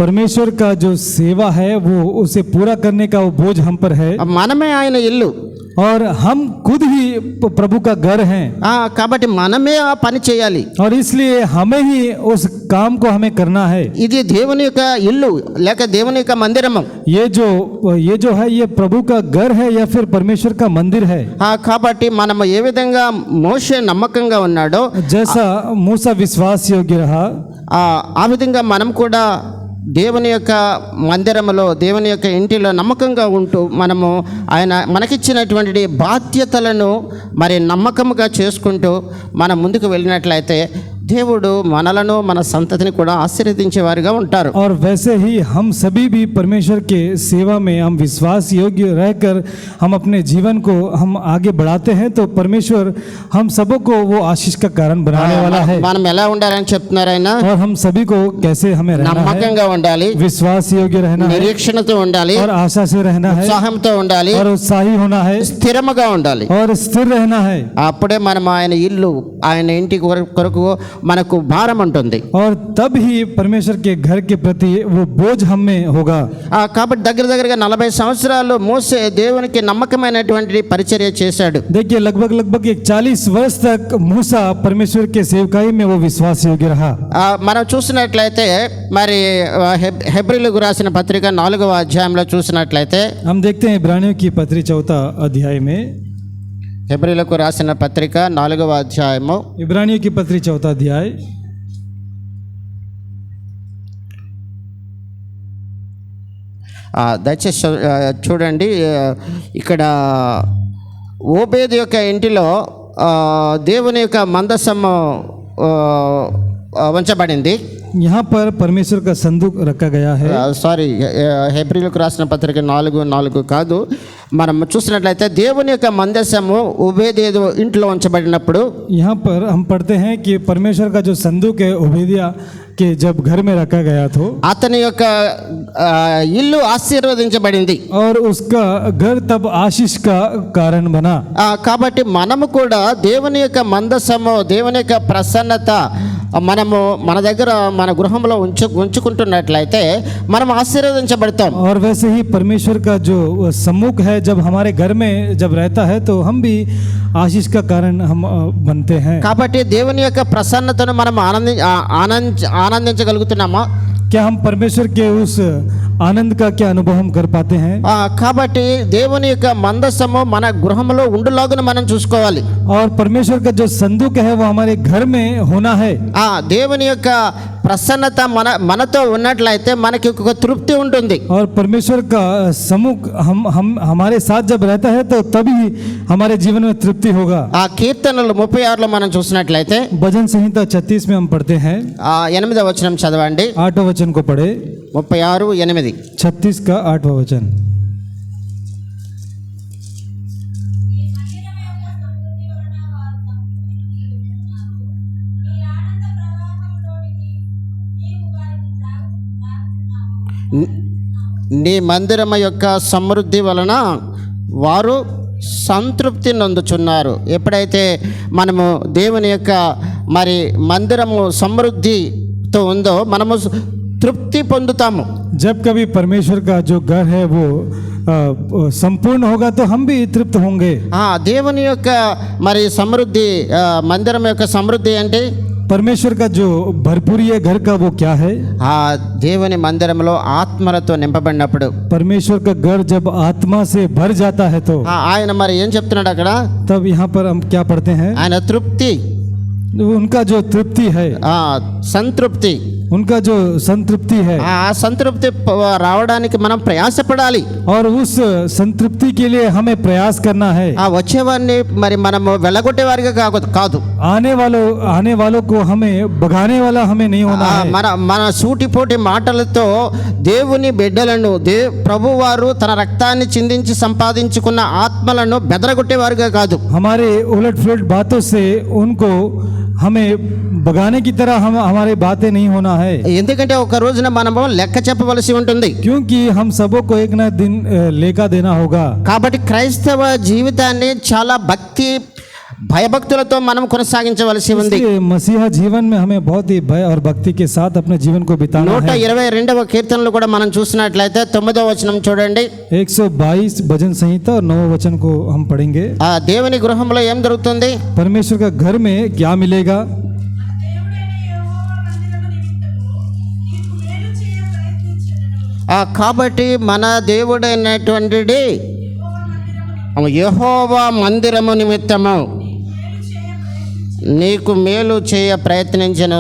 परमेश्वर का जो सेवा है वो उसे पूरा करने का वो बोझ हम पर है। మనమే ఆయన ఇల్లు. और हम खुद ही प्रभु का घर हैं। కాబట్టి మనమే ఆ పని చేయాలి. और इसलिए हमें ही उस काम को हमें करना है। ఇది దేవుని యొక్క ఇల్లు లేక దేవుని యొక్క మందిరము. ये जो है ये प्रभु का घर है या फिर परमेश्वर का मंदिर है। కాబట్టి మనము ఏ విధంగా మోషే నమ్మకంగా ఉన్నాడో जैसा मूसा विश्वास योग्य रहा, ఆ విధంగా మనం కూడా దేవుని యొక్క మందిరములో దేవుని యొక్క ఇంటిలో నమ్మకంగా ఉంటూ మనము ఆయన మనకిచ్చినటువంటి బాధ్యతలను మరి నమ్మకముగా చేసుకుంటూ మనం ముందుకు వెళ్ళినట్లయితే దేవుడు మనలను మన సంతతిని కూడా ఆశీర్వదించేవారుగా ఉంటారు. और वैसे ही हम सभी भी परमेश्वर के सेवा में हम विश्वास योग्य रहकर हम अपने जीवन को हम आगे बढ़ाते हैं तो परमेश्वर हम सबों को वो आशीष का कारण बनाने वाला है। మనం ఎలా ఉండాలని చెప్తున్నారు ఆయన? और हम सभी को कैसे हमें रहना है, నమ్మకంగా ఉండాలి, विश्वास योग्य रहना है, నిరీక్షణతో ఉండాలి, और आशा से रहना है, ఉత్సాహంతో ఉండాలి, और उत्साही होना है, స్థిరముగా ఉండాలి. और स्थिर रहना है। అప్పుడే మనం ఆయన ఇల్లు ఆయన ఇంటి కొరకు మనకు భారం ఉంటుంది. और तब ही परमेश्वर के घर के प्रति वो बोझ हम में होगा। కాబట్టి దగ్గరగా 40 సంవత్సరాలు మోసే దేవునికి నమ్మకమైనటువంటి పరిచర్య చేశాడు. देखिए लगभग 40 वर्ष तक मूसा परमेश्वर के सेवकाई में वो विश्वास योग्य रहा। మనం చూసినట్లయితే మరి హెబ్రీలకు రాసిన పత్రిక 4వ అధ్యాయంలో చూసినట్లయితే हम देखते हैं इब्रानियों की पत्री 4 अध्याय में, హెబ్రీలకు రాసిన పత్రిక 4వ అధ్యాయము इब्रानियों की पत्री 4 अध्याय దయచేసి చూడండి. ఇక్కడ ఓబేదు యొక్క ఇంటిలో దేవుని యొక్క మందసము ఉంచబడింది. यहाँ पर परमेश्वर का संदूक रखा गया है। సారీ, హెబ్రీలకు రాసిన పత్రిక 4:4 కాదు. మనం చూసినట్లయితే దేవుని యొక్క మందసము ఓబేదు ఇంట్లో ఉంచబడినప్పుడు यहाँ पर हम पढ़ते हैं कि परमेश्वर का जो संदूक है ओबेदिया के जब घर में रखा गया तो అతని యొక్క ఇల్లు ఆశీర్వదించబడింది. और उसका घर तब आशीष का कारण बना। కాబట్టి మనము కూడా దేవుని యొక్క మందసము దేవుని యొక్క ప్రసన్నత మనము మన దగ్గర మన గృహంలో ఉంచుకుంటున్నట్లయితే మనం ఆశీర్వదించబడతాం. और वैसे ही परमेश्वर का जो सम्मुख है जब हमारे घर में जब रहता है तो हम भी आशीष का कारण हम बनते हैं। కాబట్టి దేవుని యొక్క ప్రసన్నతను మనం ఆనందించగలుగుతున్నామా? क्या हम परमेश्वर के उस आनंद का क्या अनुभव हम कर पाते हैं। కాబట్టి దేవుని యొక్క మందసము మన గృహంలో ఉండులాగున మనం చూసుకోవాలి. और परमेश्वर का जो संदूक है वो हमारे घर में होना है। దేవుని యొక్క ప్రసన్నత మనతో ఉన్నట్లయితే మనకి ఒక తృప్తి ఉంటుంది. और परमेश्वर का सम्मुख हम हमारे साथ जब रहता है तो तभी हमारे जीवन में तृप्ति होगा। కీర్తనలు 36లో మనం చూసినట్లయితే भजन संहिता 36 में हम पढ़ते हैं। 8వ వచనం చదవండి. 8वां वचन को पढ़े। 36:8. 36 का 8वां वचन। నీ మందిరము యొక్క సమృద్ధి వలన వారు సంతృప్తి నొందుచున్నారు. ఎప్పుడైతే మనము దేవుని యొక్క మరి మందిరము సమృద్ధితో ఉందో మనము తృప్తి పొందుతాము. जब कभी परमेश्वर का जो घर है वो संपूर्ण होगा तो हम भी तृप्त होंगे। దేవుని యొక్క మరి సమృద్ధి మందిరం యొక్క సమృద్ధి అంటే परमेश्वर का जो भरपूरी है घर का वो क्या है। దేవుని మందిరంలో ఆత్మలతో నింపబడినప్పుడు परमेश्वर का घर जब आत्मा से भर जाता है तो ఆయన మరి ఏం చెప్తున్నాడు అక్కడ? तब यहाँ पर हम क्या पढ़ते हैं? ఆయన తృప్తి, उनका जो तृप्ति है, సంతృప్తి, उनका जो संतृप्ति है, సంతృప్తి రావడానికి మనం ప్రయాసపడాలి. और उस संतृप्ति के लिए हमें प्रयास करना है। వచ్చేవారిని మరి మనము వెళ్ళగొట్టేవారిగా కాదు. आने वालों को हमें भगाने वाला हमें नहीं होना है। మన సూటిపోటి మాటలతో దేవుని బిడ్డలను ప్రభువారు తన రక్తాన్ని చిందించి సంపాదించుకున్న ఆత్మలను బెదరగొట్టేవారుగా కాదు. हमारे उलट फुलट बातों से उनको हमें भगाने की तरह हमारी बातें नहीं होना है। ఎందుకంటే ఒక రోజున మనము లెక్క చెప్పవలసి ఉంటుంది. क्योंकि हम सबों को एक ना दिन लेखा देना होगा। కాబట్టి క్రైస్తవ జీవితాన్ని చాలా భక్తి భయభక్తులతో మనం కొనసాగించవలసి ఉంది. मसीहा जीवन में हमें बहुत ही भय और भक्ति के साथ अपने जीवन को बिताना है। 122వ కీర్తనలు కూడా మనం చూసినట్లయితే 9వ వచనం చూడండి. 122 भजन संहिता और 9वां वचन को हम पढ़ेंगे। దేవుని గృహంలో ఏం జరుగుతుంది? परमेश्वर का घर में क्या मिलेगा? కాబట్టి మన దేవుడైనటువంటి యెహోవా మందిరము నిమిత్తము నీకు మేలు చేయ ప్రయత్నించిన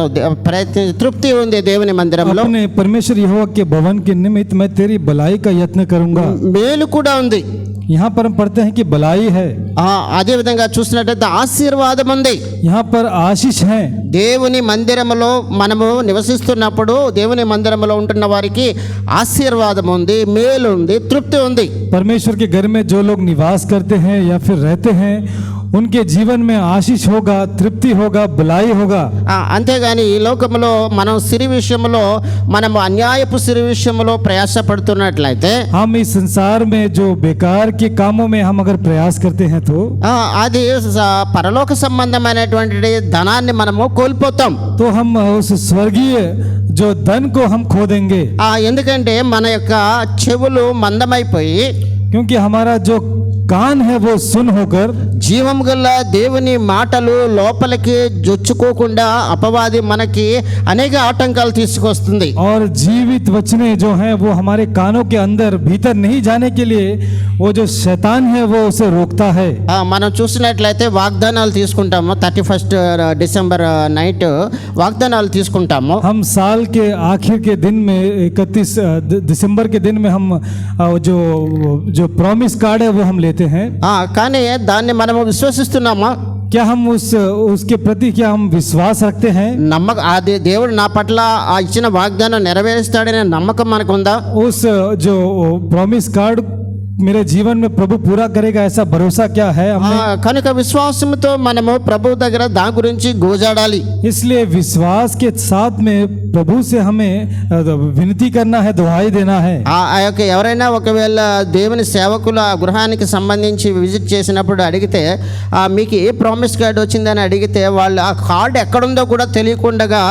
తృప్తి ఉంది దేవుని మందిరంలో. अपने परमेश्वर यहोवा के भवन के निमित्त मैं तेरी भलाई का यत्न करूंगा। మేలు కూడా ఉంది. यहाँ पर हम पढ़ते हैं कि भलाई है। అదే విధంగా చూసినట్లయితే ఆశీర్వాదం ఉంది. यहाँ पर आशीष है। దేవుని మందిరములో మనము నివసిస్తున్నప్పుడు దేవుని మందిరములో ఉంటున్న వారికి ఆశీర్వాదం ఉంది, మేలు ఉంది, తృప్తి ఉంది. परमेश्वर के घर में जो लोग निवास करते हैं या फिर रहते हैं उनके जीवन में आशीष होगा, तृप्ति होगा, भलाई होगा। అంతేగాని ఈ లోకంలో మనం సిరి విషయంలో మనము అన్యాయపు సిరి విషయంలో ప్రయాసపడుతున్నట్లయితే हम इस संसार में जो बेकार के कामों में हम अगर प्रयास करते हैं तो అది పరలోక సంబంధమైనటువంటి ధనాన్ని మనము కోల్పోతాం. तो हम उस स्वर्गीय जो धन को हम खो देंगे। ఎందుకంటే మన యొక్క చెవులు మందమైపోయి क्योंकि हमारा जो कान है वो सुन होकर జీవం గల దేవుని మాటలు లోపలికి జొచ్చుకోకుండా అపవాది మనకి అనేక ఆటంకాలు తీసుకొస్తుంది. और जीवित वचने जो हैं वो हमारे कानों के अंदर भीतर नहीं जाने के लिए वो जो शैतान है वो उसे रोकता है। మనం చూసినట్లయితే వాగ్దానాలు తీసుకుంటాము. 31 డిసెంబర్ నైట్ వాగ్దానాలు తీసుకుంటాము. हम साल के आखिर के दिन में 31 दिसंबर के दिन में हम जो प्रॉमिस कार्ड है वो हम लेते हैं। కానీ దాన్ని మనము విశ్వసిస్తున్నామా? क्या हम उसके प्रति क्या हम विश्वास रखते हैं? నమ్మకం అది దేవుడు నా పట్ల ఇచ్చిన వాగ్దానం నెరవేరుస్తాడనే నమ్మకం మనకు ఉందా? उस जो प्रॉमिस कार्ड मेरे जीवन में प्रभु पूरा करेगा ऐसा भरोसा क्या है हमने? కనుక విశ్వాసంతో మనము ప్రభు దగ్గర దాని గురించి గోజాడాలి. इसलिए विश्वास के साथ में प्रभु से हमें विनती करना है, दुहाई देना है। ఎవరైనా ఒకవేళ దేవుని సేవకులు ఆ గృహానికి సంబంధించి విజిట్ చేసినప్పుడు అడిగితే మీకు ఏ ప్రామిస్ కార్డ్ వచ్చిందని అడిగితే వాళ్ళు ఆ కార్డు ఎక్కడుందో కూడా తెలియకుండా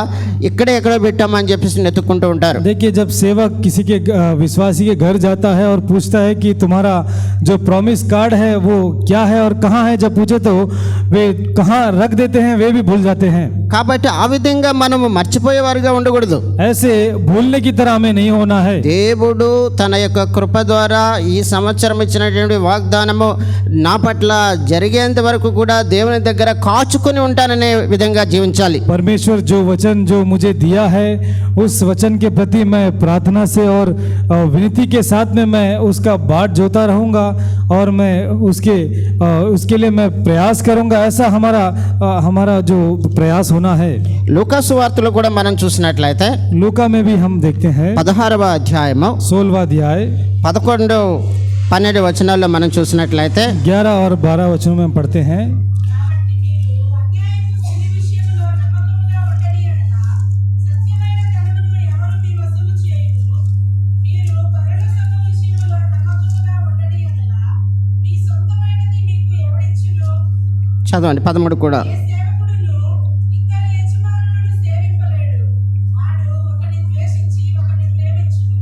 ఎక్కడో పెట్టామని చెప్పేసి నెతుక్కుంటూ ఉంటారు. देखिए जब सेवक किसी के विश्वासी के घर जाता है और पूछता है कि तुम्हारा जो प्रॉमिस कार्ड है वो क्या है और कहाँ है, जब पूछे तो वे कहाँ रख देते हैं वे भी भूल जाते हैं. కాబట్టి ఆ విధంగా మనము మర్చిపోయేవారుగా ఉండకూడదు. ऐसे भूलने की तरह हमें नहीं होना है. దేవుడు తన యొక్క కృప ద్వారా ఈ సంవత్సరం ఇచ్చినటువంటి వాగ్దానము నా పట్ల జరిగేంత వరకు కూడా దేవుని దగ్గర కాచుకొని ఉంటాననే విధంగా జీవించాలి. परमेश्वर जो वचन जो मुझे दिया है उस वचन के प्रति मैं प्रार्थना से और विनती के साथ में मैं उसका बाट जोता रहूंगा और मैं उसके लिए मैं प्रयास करूंगा. ऐसा हमारा जो प्रयास होना है. లూకా సువార్తలో కూడా మనం చూసినట్లయితే लूका में भी हम देखते हैं 16వ అధ్యాయము 16वां अध्याय 11-12 వచనాల్లో మనం చూసినట్లయితే 11 और 12 वचनों में हम पढ़ते हैं. కాబట్టి మీరు అన్యాయపు సిరి విషయంలో నమ్మకముగా ఉండని ఎడల సత్యమైన ధనమును ఎవరు మీ వశము చేయుదురు? మీరు పరలోకపు విషయంలో నమ్మకముగా ఉండని ఎడల మీ సొంతమైనది మీకు ఎవడిచ్చును? చదవండి 13 కూడా. ఏ సేవకుడును ఇద్దరు యజమానులను సేవింపలేడు. వాడు ఒకని ద్వేషించి ఒకని ప్రేమించును,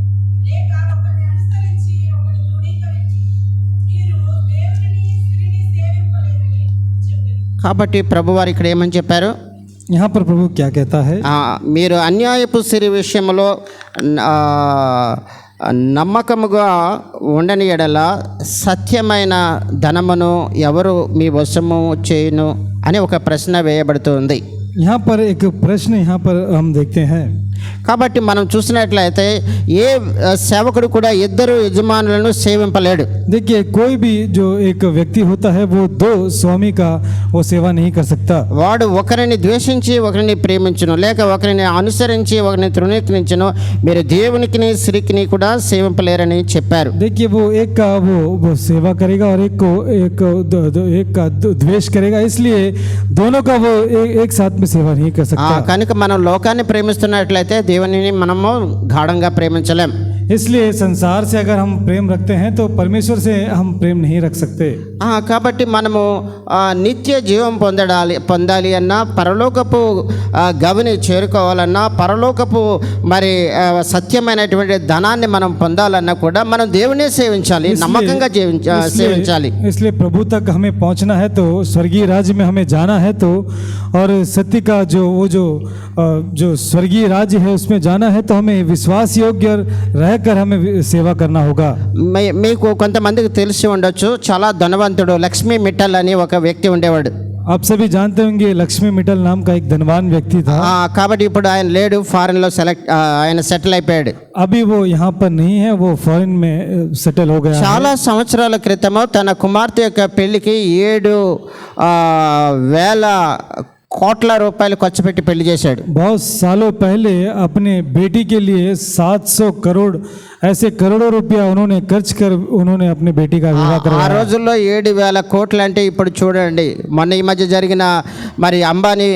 లేక ఒకని అనుసరించి ఒకని తృణీకరించును. మీరు దేవునిని సిరిని సేవింపలేరని చెప్పింది. కాబట్టి ప్రభువారు ఇక్కడ ఏమని చెప్పారు? यहाँ पर प्रभु क्या कहता है? మీరు అన్యాయపు సిరి విషయంలో నమ్మకముగా ఉండని ఎడల సత్యమైన ధనమును ఎవరు మీ వశము చేయును అని ఒక ప్రశ్న వేయబడుతుంది. यहाँ पर एक प्रश्न यहाँ पर हम देखते हैं. కాబట్టి మనం చూసినట్లయితే ఏ సేవకుడు కూడా ఇద్దరు యజమానులను సేవింపలేడు. देखिए कोई भी जो एक व्यक्ति होता है वो दो स्वामी का वो सेवा नहीं कर सकता. వాడు ఒకరిని ద్వేషించి ఒకరిని ప్రేమించును, లేక ఒకరిని అనుసరించి ఒకరిని తృణీకరించును. మీరు దేవునికిని సిరికిని కూడా సేవింపలేరని చెప్పారు. देखिए वो एक का वो सेवा करेगा और एक का द्वेष करेगा, इसलिए दोनों का वो एक साथ में सेवा नहीं कर सकता. కనుక మనం లోకాన్ని ప్రేమిస్తున్నట్లయితే దేవునిని మనము గాఢంగా ప్రేమించలేం. इसलिए संसार से अगर हम प्रेम रखते हैं तो परमेश्वर से हम प्रेम नहीं रख सकते. కాబట్టి మనము నిత్య జీవం పొందాలి అన్నా, పరలోకపు గవిని చేరుకోవాలన్నా, పరలోకపు మరి సత్యమైనటువంటి ధనాన్ని మనం పొందాలన్నా కూడా మనం దేవునే సేవించాలి, నమ్మకంగా సేవించాలి. इसलिए प्रभु तक हमें पहुंचना है तो स्वर्गीय राज्य में हमें जाना है तो, और सत्य का जो स्वर्गीय राज्य है उसमें जाना है तो हमें विश्वास योग्य रहकर हमें सेवा करना होगा. మీకు కొంతమందికి తెలిసి ఉండొచ్చు, చాలా ధనవంతుడు లక్ష్మీ మిట్టల్ అని ఒక వ్యక్తి ఉండేవాడు. आप सभी जानते होंगे लक्ष्मी मित्तल नाम का एक धनवान व्यक्ति था. కాబట్టి ఇప్పుడు ఆయన లేడు, ఫారెన్ లో ఆయన సెటిల్ అయిపోయాడు. अभी वो यहाँ पर नहीं है, वो फॉरेन में सेटल हो गया. చాలా సంవత్సరాల క్రితము తన కుమార్తె యొక్క పెళ్లికి 7,000 కోట్ల రూపాయలు ఖర్చు పెట్టి పెళ్లి చేశాడు. बहुत सालों पहले अपने बेटी के लिए 700 करोड़ ऐसे करोड़ों रुपया उन्होंने खर्च कर उन्होंने अपनी बेटी का विवाह ఆ करवाया. రోజుల్లో 7,000 కోట్లు అంటే ఇప్పుడు చూడండి, మొన్న ఈ మధ్య జరిగిన మరి అంబానీ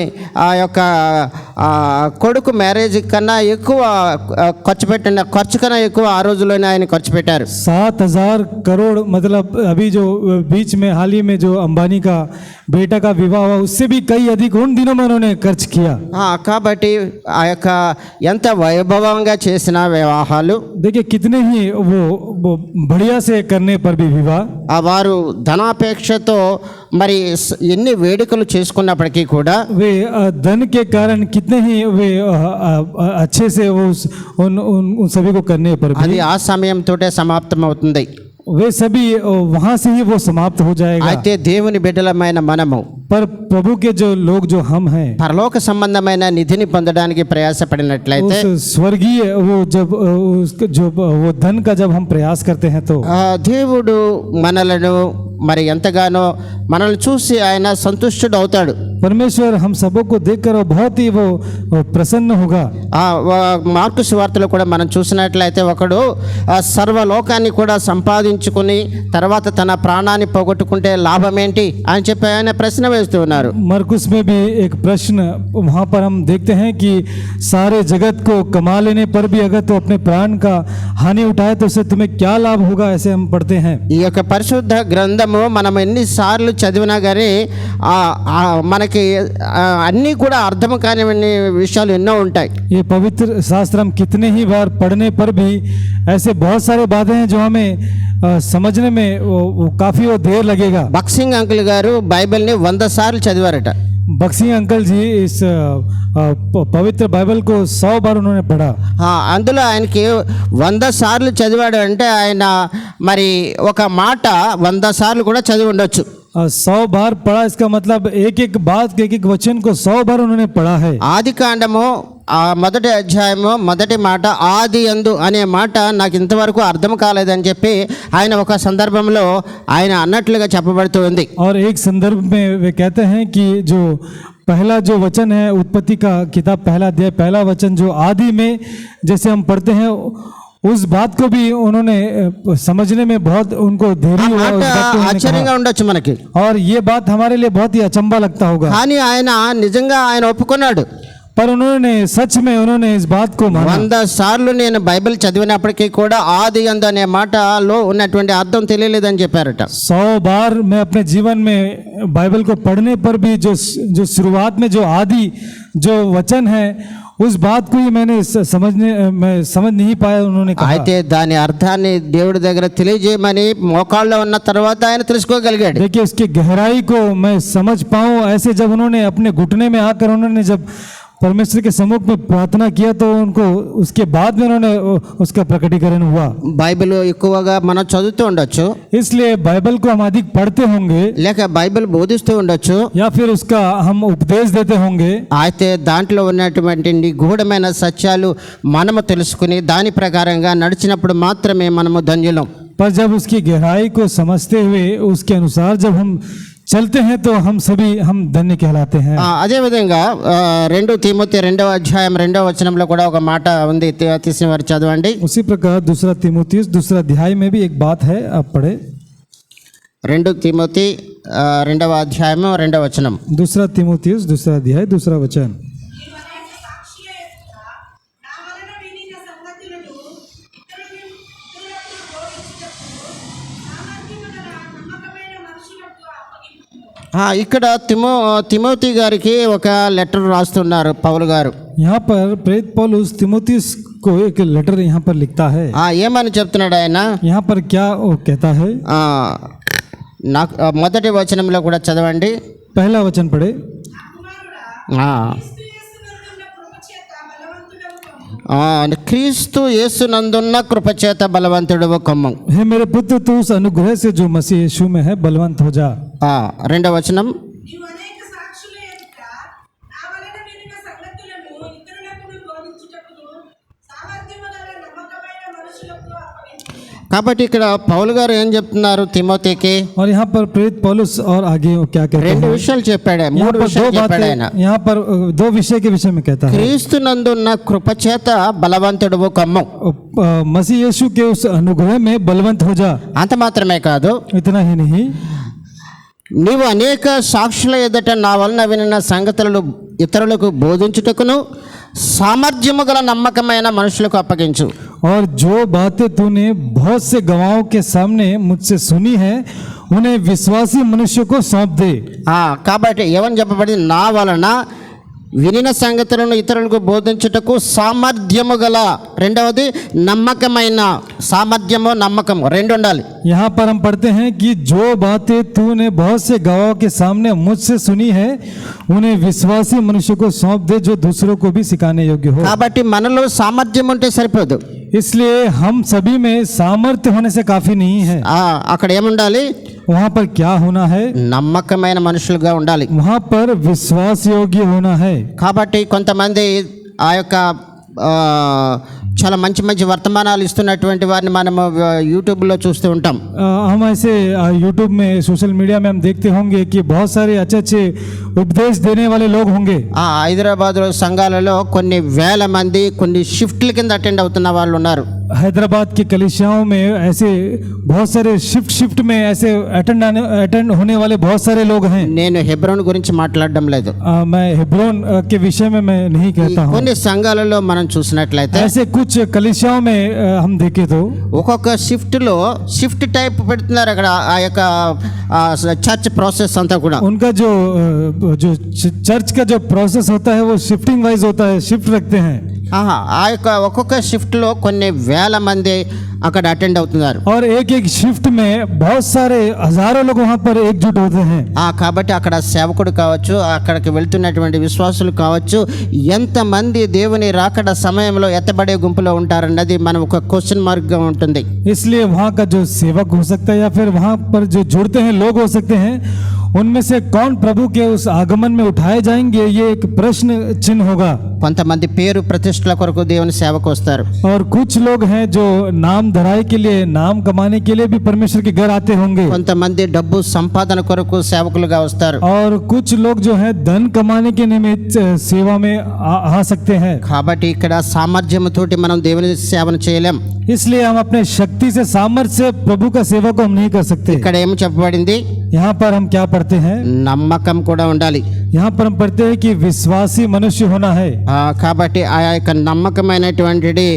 ఆ యొక్క కొడుకు మ్యారేజ్ కన్నా ఎక్కువ ఖర్చు కన్నా ఎక్కువ ఆ రోజుల్లోనే ఆయన ఖర్చు పెట్టారు. 7,000 करोड़ मतलब अभी जो बीच में हाल ही में जो अंबानी का बेटा का विवाह हुआ उससे भी कई अधिक उन दिनों में उन्होंने खर्च किया. కాబట్టి ఆ యొక్క ఎంత వైభవంగా చేసిన వివాహాలు, देखिए कितने ही वो बढ़िया से करने पर भी विवाह, వారు ధనాపేక్షతో మరి ఎన్ని వేడుకలు చేసుకున్నప్పటికీ కూడా वे धन के कारण कितने ही वे अच्छे से वो उन सभी को करने पर भी అది ఆ సమయంతోటే సమాప్తం అవుతుంది. वे सभी वहाँ से ही वो समाप्त हो जाएगा. అయితే దేవుని బిడ్డలమైన మనము पर प्रभु के जो लोग जो हम हैं, పరలోక సంబంధమైన నిధిని పొందడానికి ప్రయాసపడినట్లయితే उस स्वर्गीय वो जब जो वो धन का जब हम प्रयास करते हैं तो దేవుడు మనలను మరి ఎంతగానో మనల్ని చూసి ఆయన సంతుష్టుడు అవుతాడు. परमेश्वर हम सबों को देखकर बहुत ही वो प्रसन्न होगा. మార్కు సువార్తలో కూడా మనం చూసినట్లయితే ఒకడు సర్వలోకాన్ని కూడా సంపాదించుకుని తర్వాత తన ప్రాణాన్ని పోగొట్టుకుంటే లాభం ఏంటి అని చెప్పి ఆయన ప్రశ్న వేస్తూ ఉన్నారు. मरकुस में भी एक प्रश्न वहाँ पर हम देखते हैं कि सारे जगत को कमा लेने पर भी अगर तो अपने प्राण का हानि उठाए तो उससे तुम्हें क्या लाभ होगा, ऐसे हम पढ़ते हैं. ఈ యొక్క పరిశుద్ధ గ్రంథము మనం ఎన్నిసార్లు చదివినా కానీ మనకి అన్నీ కూడా అర్థం కాని విషయాలు ఎన్నో ఉంటాయి. ये पवित्र शास्त्र हम कितने ही बार पढ़ने पर भी ऐसे बहुत सारे बातें हैं जो हमें समझने में वो काफ़ी वो देर लगेगा. బక్సింగ్ అంకుల్ గారు బైబిల్ని 100 సార్లు చదివారట. बक्सी अंकल जी इस पवित्र बाइबल को 100 बार उन्होंने पढ़ा। అందులో ఆయనకి 100 సార్లు చదివాడు అంటే ఆయన మరి ఒక మాట 100 సార్లు కూడా చదివి ఉండొచ్చు. 100 बार पढ़ा इसका मतलब एक एक बात एक एक वचन को 100 बार उन्होंने पढ़ा है। ఆది కాండము మొదటి అధ్యాయము మొదటి మాట ఆది యందు అనే మాట నాకు ఇంతవరకు అర్థం కాలేదని చెప్పి ఆయన ఒక సందర్భంలో ఆయన అన్నట్లుగా చెప్పబడుతూ ఉంది. और एक संदर्भ में वे कहते हैं कि जो पहला जो वचन है उत्पत्ति का किताब पहला अध्याय पहला वचन जो आदि में जैसे हम पढ़ते हैं उस बात को भी उन्होंने समझने में बहुत उनको देरी हुआ। उस बात को उन्होंने ఆశ్చర్యంగా ఉండొచ్చు మనకి, कहा। और ये बात हमारे लिए बहुत ही अचंबा लगता होगा, కానీ ఆయన నిజంగా ఆయన ఒప్పుకున్నాడు. पर उन्होंने सच में उन्होंने इस बात को माना। 100 సార్లు నేను బైబిల్ చదివినప్పటికీ కూడా ఆది యందు అనే మాటలో ఉన్నటువంటి అర్థం తెలియలేదని చెప్పారట. 100 बार मैं अपने जीवन में बाइबल को पढ़ने पर भी जो शुरुआत में जो आदि जो वचन है उस बात को ही मैं समझ नहीं पाया। उन्होंने कहा అయితే దాని అర్థాన్ని దేవుడి దగ్గర తెలియజేయమని మోకాళ్ళలో ఉన్న తర్వాత ఆయన తెలుసుకోగలిగాడు. देखिए उसकी गहराई को मैं समझ पाऊं, ऐसे जब उन्होंने अपने घुटने में आकर उन्होंने जब परमेश्वर के सम्मुख में प्रार्थना किया तो उनको उसके बाद में उन्होंने उसका प्रकटीकरण हुआ। బైబిల్ ఎక్కువగా మనం చదువుతూ ఉండొచ్చు, इसलिए बाइबल को हम अधिक पढ़ते होंगे లేక బైబిల్ బోధిస్తూ ఉండొచ్చు, या फिर उसका हम उपदेश देते होंगे। అయితే దాంట్లో ఉన్నటువంటి నిగూఢమైన సత్యాలు మనము తెలుసుకుని దాని ప్రకారంగా నడిచినప్పుడు మాత్రమే మనము ధన్యులం. पर जब उसकी गहराई को समझते हुए उसके अनुसार जब हम चलते हैं तो हम धन्य कहलाते हैं। అదేవిధంగా 2 తిమోతి 2వ అధ్యాయం 2వ వచనంలో కూడా ఒక మాట ఉంది, తీసిన వారు చదవండి. उसी प्रकार दूसरा तीमुथियुस दूसरा अध्याय में भी एक बात है, आप पढ़े 2 తిమోతి 2వ అధ్యాయము 2వ వచనం. दूसरा तीमुथियुस दूसरा अध्याय दूसरा वचन। నీవు అనేక సాక్షుల ఎదుట నా వలన వినిన సంగతులను ఇతరులకు బోధించుటకు సామర్థ్యము గల నమ్మకమైన మనుషులకు అప్పగింపుము. ఇక్కడ తిమోతి గారికి ఒక లెటర్ రాస్తున్నారు పౌలు గారు. यहाँ पर प्रेरित पौलुस तीमुथियुस को एक लेटर यहाँ पर लिखता है। ఏమని చెప్తున్నాడు ఆయన? यहाँ पर क्या वो कहता है? నాకు మొదటి వచనంలో కూడా చదవండి. पहला वचन पढ़े। క్రీస్తు యేసునందున్న కృపచేత బలవంతుడవు కమ్ము. हे मेरे पुत्र तू उस अनुग्रह से जो मसीह यीशु में है बलवंत हो जा। 2వ వచనం. నీవు అనేక సాక్షుల ఎదుట నా వలన వినిన సంగతులను ఇతరులకు బోధించుటకు సామర్థ్యము గల నమ్మకమైన మనుషులకు అప్పగించుము. కాబట్టి ఇక్కడ పౌలు గారు ఏం చెప్తున్నారు తిమోతికి? और यहाँ पर प्रेरित पौलुस और आगे वो क्या कहते हैं? 2 విషయాలు చెప్పాడు, यहाँ 3 पर విషయాలు दो చెప్పాడు ఆయన. बातें, यहाँ पर 2 विषय के विषय में कहता है। క్రీస్తునందున్న కృపచేత బలవంతుడవు కమ్ము. मसीह यीशु के उस अनुग्रह में बलवंत हो जा। అంత మాత్రమే కాదు, इतना ही नहीं, నీవు అనేక సాక్షుల ఎదుట నా వలన వినిన సంగతులను ఇతరులకు బోధించుటకును సామర్థ్యము గల నమ్మకమైన మనుషులకు అప్పగించు. और जो बातें तूने बहुत से गवाहों के सामने मुझसे सुनी है उन्हें विश्वासी मनुष्य को सौंप दे। కాబట్టి ఏమని చెప్పబడింది? నా వలన వినిన సంగతులను ఇతరులకు బోధించుటకు సామర్థ్యము గల, రెండవది నమ్మకమైన. సామర్థ్యము నమ్మకము రెండు ఉండాలి. यहाँ पर हम पढ़ते हैं कि जो बातें तूने बहुत से गवाहों के सामने मुझसे सुनी है उन्हें विश्वासी मनुष्य को सौंप दे जो दूसरों को भी सिखाने योग्य हो। కాబట్టి మనలో సామర్థ్యం ఉంటే సరిపోదు, इसलिए हम सभी में सामर्थ्य होने से काफी नहीं है। అక్కడ ఏముండాలి? वहाँ पर क्या होना है? నమ్మకమైన మనుషులుగా ఉండాలి. वहाँ पर विश्वास योग्य होना है। కాబట్టి కొంతమంది ఆ యొక్క చాలా మంచి మంచి వర్తమానాలు ఇస్తున్నటువంటి వారిని మనము యూట్యూబ్లో చూస్తూ ఉంటాం. हम ऐसे यूट्यूब में सोशल मीडिया में हम देखते होंगे कि बहुत सारे अच्छे अच्छे उपदेश देने वाले लोग होंगे। హైదరాబాద్లో సంఘాలలో కొన్ని వేల మంది కొన్ని షిఫ్ట్ల కింద అటెండ్ అవుతున్న వాళ్ళు ఉన్నారు. हैदराबाद की कलीसियाओं में ऐसे बहुत सारे शिफ्ट में ऐसे अटेंड होने वाले बहुत सारे लोग हैं। నేను హెబ్రోన్ గురించి మాట్లాడడం లేదు, मैं हेब्रोन के विषय में मैं नहीं कहता हूँ। కొన్ని సంఘాలలో మనం చూసినట్లయితే ऐसे कुछ कलीसियाओं में हम देखे तो ఒక్కొక్క షిఫ్ట్లో షిఫ్ట్ టైప్ పెడుతున్నారు. అక్కడ ఆ యొక్క చర్చ్ ప్రాసెస్ అంతా కూడా उनका जो चर्च का जो प्रोसेस होता है वो शिफ्टिंग वाइज होता है, शिफ्ट रखते हैं। ఆ యొక్క ఒక్కొక్క షిఫ్ట్లో కొన్ని వేల మంది అక్కడ అటెండ్ అవుతున్నారు. और एक एक शिफ्ट में बहुत सारे हजारों लोग वहाँ पर एकजुट होते हैं. కాబట్టి అక్కడ సేవకుడు కావచ్చు, అక్కడికి వెళ్తున్నటువంటి విశ్వాసులు కావచ్చు, ఎంతమంది దేవుని రాకడ సమయంలో ఎత్తబడే గుంపులో ఉంటారన్నది మనం ఒక క్వశ్చన్ మార్క్గా ఉంటుంది. इसलिए वहाँ का जो सेवक हो सकता है या फिर वहाँ पर जो जुड़ते हैं लोग हो सकते हैं, उनमें से कौन प्रभु के उस आगमन में उठाए जाएंगे, ये एक प्रश्न चिन्ह होगा. కొంతమంది పేరు ప్రతిష్టల కొరకు దేవుని సేవకు వస్తారు. और कुछ लोग हैं जो नाम धराई के लिए, नाम कमाने के लिए भी परमेश्वर के घर आते होंगे. కొంతమంది డబ్బు సంపాదన కొరకు సేవకులుగా వస్తారు. और कुछ लोग जो है धन कमाने के निमित्त सेवा में आ सकते हैं. కాబట్టి ఇక్కడ సామర్థ్యంతోటి మనం దేవుని సేవను చేయలేం. इसलिए हम अपने शक्ति से, सामर्थ्य से प्रभु का सेवा को हम नहीं कर सकते. ఇక్కడ ఏం చెప్పబడింది? यहाँ पर हम क्या पढ़ते हैं? నమ్మకం కూడా ఉండాలి. यहाँ पर हम पढ़ते हैं कि विश्वासी मनुष्य होना है. కాబట్టి ఆ యొక్క నమ్మకమైనటువంటిది,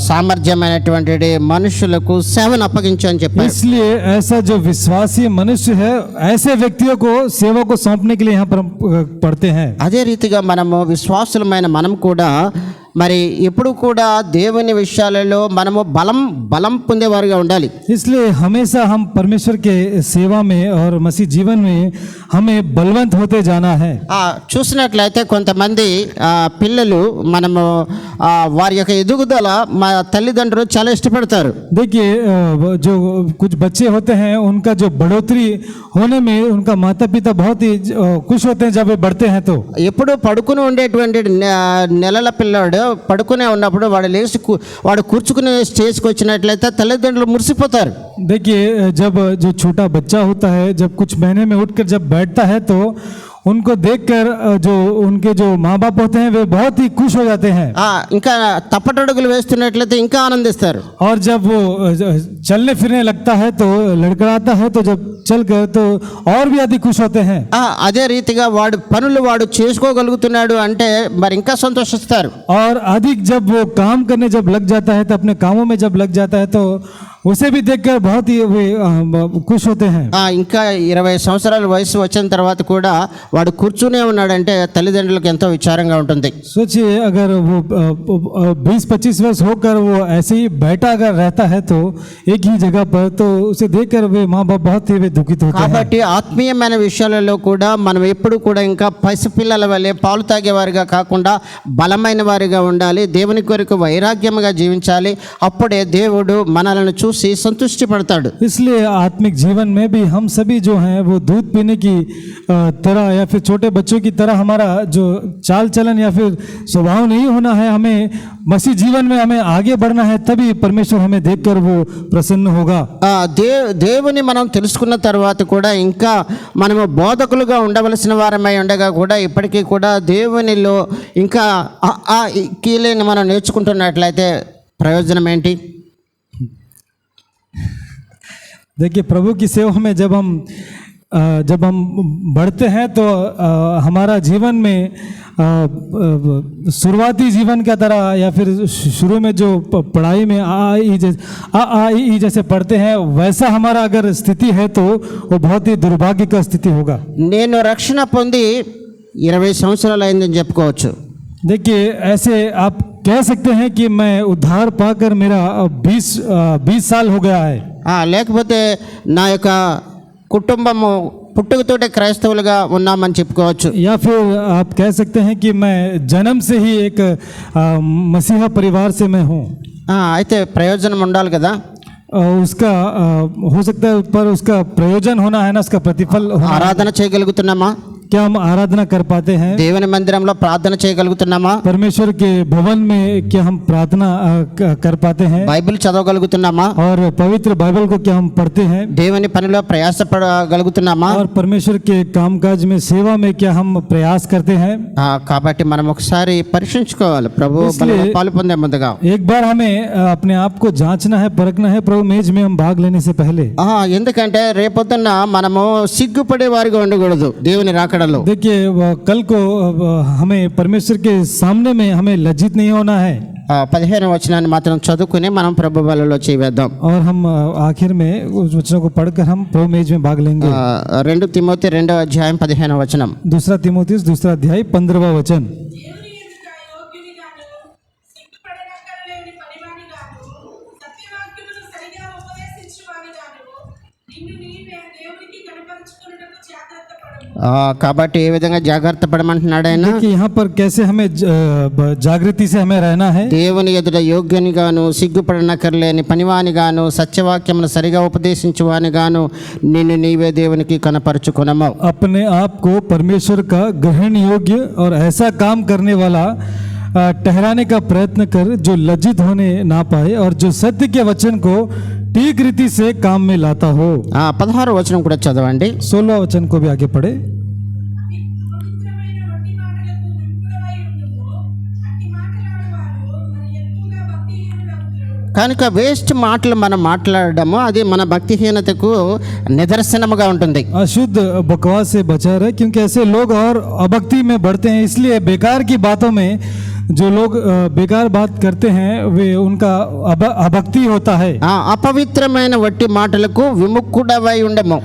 సామర్థ్యమైనటువంటిది మనుషులకు సేవను అప్పగించని చెప్పారు. इसलिए ऐसा जो विश्वासी मनुष्य है, ऐसे व्यक्तियों को सेवा को सौंपने के लिए यहाँ पर हम पढ़ते हैं. అదే రీతిగా మనము విశ్వాసులమైన మనం కూడా మరి ఎప్పుడు కూడా దేవుని విషయాలలో మనము బలం పొందేవారుగా ఉండాలి. इसलिए हमेशा हम परमेश्वर के सेवा में और मसीह जीवन में हमें बलवंत होते जाना है. చూసినట్లయితే కొంతమంది పిల్లలు మనము వారి యొక్క ఎదుగుదల మా తల్లిదండ్రులు చాలా ఇష్టపడతారు. देखिए जो कुछ बच्चे होते हैं, उनका जो बढ़ोतरी होने में उनका माता पिता बहुत ही खुश होते हैं जब वे बढ़ते हैं. तो ఎప్పుడు పడుకుని ఉండేటువంటి నెలల పిల్లాడు పడుకునే ఉన్నప్పుడు వాడు లేచి వాడు కూర్చుకునే స్టేజ్కి వచ్చినట్లయితే తల్లిదండ్రులు మురిసిపోతారు. देखिए जब जो छोटा बच्चा होता है, जब कुछ महीने में उठकर जब बैठता है तो उनको देखकर जो उनके जो माँ बाप होते हैं वे बहुत ही खुश हो जाते हैं. ఇంకా తప్పటడుగులు వేస్తున్నట్లయితే ఇంకా ఆనందిస్తారు. और जब वो चलने फिरने लगता है तो लड़खड़ाता है, तो जब चलकर तो और भी अधिक खुश होते हैं. అదే రీతిగా వాడు పనులు వాడు చేసుకోగలుగుతున్నాడు అంటే మరి ఇంకా సంతోషిస్తారు. और अधिक जब वो काम करने जब लग जाता है, तो अपने कामों में जब लग जाता है तो उसे भी देखकर बहुत ही वे खुश होते हैं. ఇంకా 20 సంవత్సరాల వయసు వచ్చిన తర్వాత కూడా వాడు కూర్చునే ఉన్నాడంటే తల్లిదండ్రులకు ఎంతో విచారంగా ఉంటుంది. सोचिए अगर वो 20-25 वर्ष होकर वो ऐसे ही बैठा अगर रहता है तो एक ही जगह पर, तो उसे देखकर वे माँ बाप बहुत ही वे दुखित होते हैं. కాబట్టి ఆత్మీయమైన విషయాలలో కూడా మనం ఎప్పుడు కూడా ఇంకా పసిపిల్లల వలె పాలు తాగేవారిగా కాకుండా బలమైన వారిగా ఉండాలి. దేవుని కొరకు వైరాగ్యముగా జీవించాలి. అప్పుడే దేవుడు మనలను చూసి సంతృష్టి పడతాడు. इसलिए आत्मिक जीवन में भी हम सभी जो हैं वो दूध पीने की तरह या फिर छोटे बच्चों की तरह हमारा जो चाल चलन या फिर स्वभाव नहीं होना है. हमें मसीह जीवन में हमें आगे बढ़ना है, तभी परमेश्वर हमें देखकर वो प्रसन्न होगा. దేవుని మనం తెలుసుకున్న తర్వాత కూడా ఇంకా మనము బోధకులుగా ఉండవలసిన వారమై ఉండగా కూడా ఇప్పటికీ కూడా దేవునిలో ఇంకా కీలేని మనం నేర్చుకుంటున్నట్లయితే ప్రయోజనం ఏంటి? देखिए प्रभु की सेवा में जब हम बढ़ते हैं तो हमारा जीवन में शुरुआती जीवन का तरह या फिर शुरू में जो पढ़ाई में आई जैसे पढ़ते हैं, वैसा हमारा अगर स्थिति है तो वो बहुत ही दुर्भाग्य का स्थिति होगा. నేను రక్షణ పొంది 20 సంవత్సరాలు అయిందని చెప్పుకోవచ్చు. देखिए ऐसे आप कह सकते हैं कि मैं उद्धार पाकर मेरा 20 साल हो गया है. లేకపోతే నా యొక్క కుటుంబము పుట్టుకతోటే క్రైస్తవులుగా ఉన్నామని చెప్పుకోవచ్చు. या फिर आप कह सकते हैं कि मैं जन्म से ही एक मसीहा परिवार से मैं हूँ. అయితే ప్రయోజనం ఉండాలి కదా. उसका हो सकता है, पर उसका प्रयोजन होना है ना, उसका प्रतिफल होना. ఆరాధన చేయగలుగుతున్నామా? क्या हम आराधना कर पाते हैं? దేవుని మందిరంలో ప్రార్థన చేయగలుగుతున్నామా? परमेश्वर के भवन में क्या हम प्रार्थना कर पाते हैं? బైబిల్ చదవగలుగుతున్నామా? और पवित्र बाइबल को क्या हम पढ़ते हैं? దేవుని పనిలో ప్రయాసపడగలుగుతున్నామా? और परमेश्वर के कामकाज में, सेवा में क्या हम प्रयास करते हैं? కాబట్టి మనం ఒకసారి పరీక్షించుకోవాలి ప్రభు పాలు పొందే ముందుగా. एक बार हमें अपने आप को जांचना है, परखना है प्रभु मेज में हम भाग लेने से पहले. ఎందుకంటే రేపొద్దున మనము సిగ్గుపడే వారిగా ఉండకూడదు దేవుని రాకడ. देखिए कल को हमें परमेश्वर के सामने में हमें लज्जित नहीं होना है. 15వ వచనాన్ని మాత్రం చదువుకుని మనం ప్రభు బలలో చేద్దాం. और हम आखिर में उस वचनों को पढ़कर हम प्रभु मेज में भाग लेंगे. 2 తిమోతి 2వ అధ్యాయం 15వ వచనం. दूसरा तिमोथी 2रा अध्याय 15वां वचन. దేవుని ఎదుట యోగ్యునిగాను నిన్ను నీవే దేవునికి కనపరుచుకొనుటకు జాగ్రత్త పడము. కాబట్టి ఏ విధంగా జాగ్రత్త పడమంటున్నాడు ఆయన? कि यहाँ पर कैसे हमें जागृति से हमें रहना है। దేవుని ఎదుట యోగ్యునిగాను సిగ్గుపడనక్కర్లేని పనివానిగాను సత్యవాక్యమును సరిగా ఉపదేశించువానిగాను నిన్ను నీవే దేవునికి కనపరుచుకొనము. अपने आप को परमेश्वर का ग्रहण योग्य और ऐसा काम करने वाला ठहराने का प्रयत्न कर जो लज्जित होने ना पाए और जो सत्य के वचन को ठीक रीति से काम में लाता हो। 16వ వచనం కూడా చదవండి. 16वां वचन को भी आगे पढ़े। పవిత్రమైన వట్టి మాటలకు విముఖుడవై ఉండుము. అట్టి మాటలాడువారు మరి ఎక్కువగా భక్తిహీనులగుదురు. కనుక వేస్ట్ మాటలు మనం మాట్లాడడము అది మన భక్తిహీనతకు నిదర్శనముగా ఉంటుంది. अशुद्ध बकवास से बचा रहे, क्योंकि ऐसे लोग और अभक्ति में बढ़ते हैं। इसलिए बेकार की बातों में जो लोग बेकार बात करते हैं वे उनका अभक्ति होता है। అపవిత్రమైన వట్టి మాటలకు విముఖుడవై ఉండము.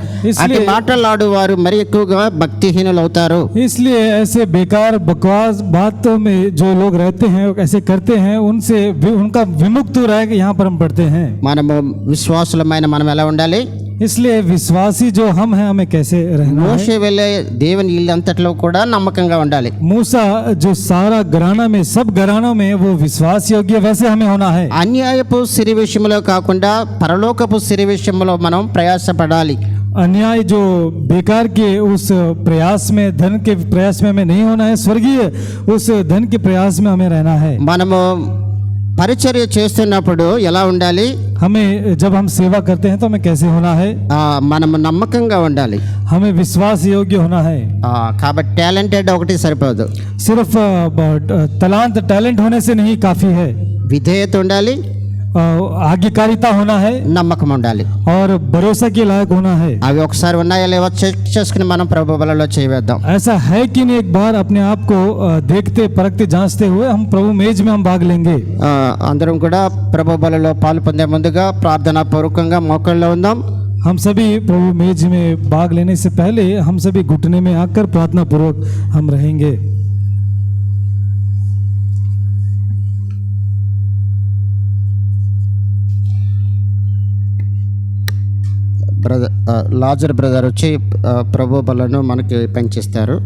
అట్టి మాటలాడు వారు మరి ఎక్కువగా భక్తిహీనులు అవుతారు. इसलिए ऐसे बेकार बकवास बातों में जो लोग रहते हैं ऐसे करते हैं उनसे उनका विमुक्त रह के यहाँ पर हम पढ़ते हैं। మనము విశ్వాసులమైన మనం ఎలా ఉండాలి? इसलिए विश्वासी जो हम हैं हमें कैसे रहना है। మోషే వెళ్ళే దేవుని ఇల్లు అంతట్లో కూడా నమ్మకంగా ఉండాలి. मूसा जो सारा घराना में सब घरानों में वो विश्वास योग्य वैसे हमें होना है। అన్యాయపు సిరి విషయంలో కాకుండా పరలోకపు సిరి విషయంలో మనం ప్రయాసపడాలి. अन्याय जो बेकार के उस प्रयास में धन के प्रयास में हमें नहीं होना है, स्वर्गीय उस धन के प्रयास में हमें रहना है। మనము పరిచర్య చేస్తున్నప్పుడు ఎలా ఉండాలి? हमें जब हम सेवा करते हैं तो हमें कैसे होना है? మనము నమ్మకంగా ఉండాలి. हमें विश्वास योग्य होना है। కాబట్టి టాలెంటెడ్ ఒకటి సరిపోదు. सिर्फ तलांत टैलेंट होने से नहीं काफी है। విధేయత ఉండాలి, आज्ञाकारिता होना है నమ్మకం ఉండాలి. और भरोसा के लायक होना है। అవి ఒకసారి ఉన్నాయా లేవో చెక్ చేసుకుని మనం ప్రభు బలలో చేయవేద్దాం. ऐसा है कि नहीं, एक बार अपने आप को देखते परखते जांचते हुए हम प्रभु मेज में हम भाग लेंगे। అందరం కూడా ప్రభు బలలో పాలు పొందే ముందుగా ప్రార్థనా పూర్వకంగా మోకాళ్ళలో ఉందాం. हम सभी प्रभु मेज में भाग लेने से पहले हम सभी घुटने में आकर प्रार्थना पूर्वक हम रहेंगे। లాజర్ బ్రదర్ వచ్చి ప్రభు బలను మనకి పెంచిస్తారు.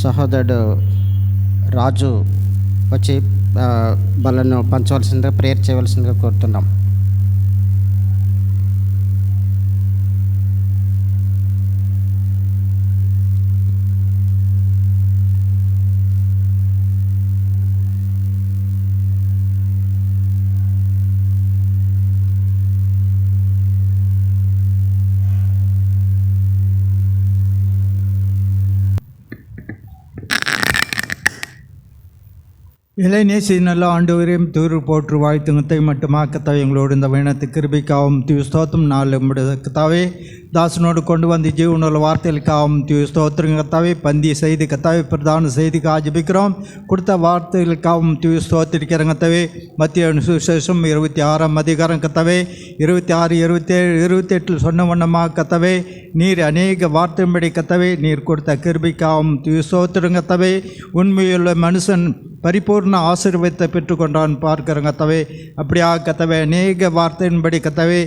సహోదరుడు రాజు వచ్చి బలను పంచవలసిందిగా ప్రేయర్ చేయవలసిందిగా కోరుతున్నాం. இலை நேசினல்ல ஆண்டவரையும் தூர் போற்று வாழ்த்து கத்தை மட்டுமா கத்தாவே எங்களோடு இந்த வேணத்து கிருபிக்காவும் ஸ்தோத்திரம் நாள் கத்தாவே தாசனோடு கொண்டு வந்து ஜீவனுள்ள வார்த்தைகளுக்காகவும் ஸ்தோத்திரம் கத்தாவே பந்தி செய்தி கத்தாவே பிரதான செய்திக்காக ஜெபிக்கிறோம். கொடுத்த வார்த்தைகளுக்காகவும் ஸ்தோத்திரிக்கிறோம் கத்தாவே. மத்திய சுவிசேஷம் 26ஆம் அதிகாரம் கத்தாவே 26, 27, 28 சொன்ன வண்ணமாக கத்தாவே நீர் அநேக வார்த்தையின்படி கத்தாவே நீர் கொடுத்த கிருபிக்காகவும் ஸ்தோத்திரம் கத்தாவே. உண்மையுள்ள மனுஷன் பரிபூர்ண ஆசீர்வாதத்தை பெற்றுக்கொண்டான் பார்க்கிறோம் கத்தாவே. அப்படியா கத்தாவே அநேக வார்த்தையின்படி கத்தாவே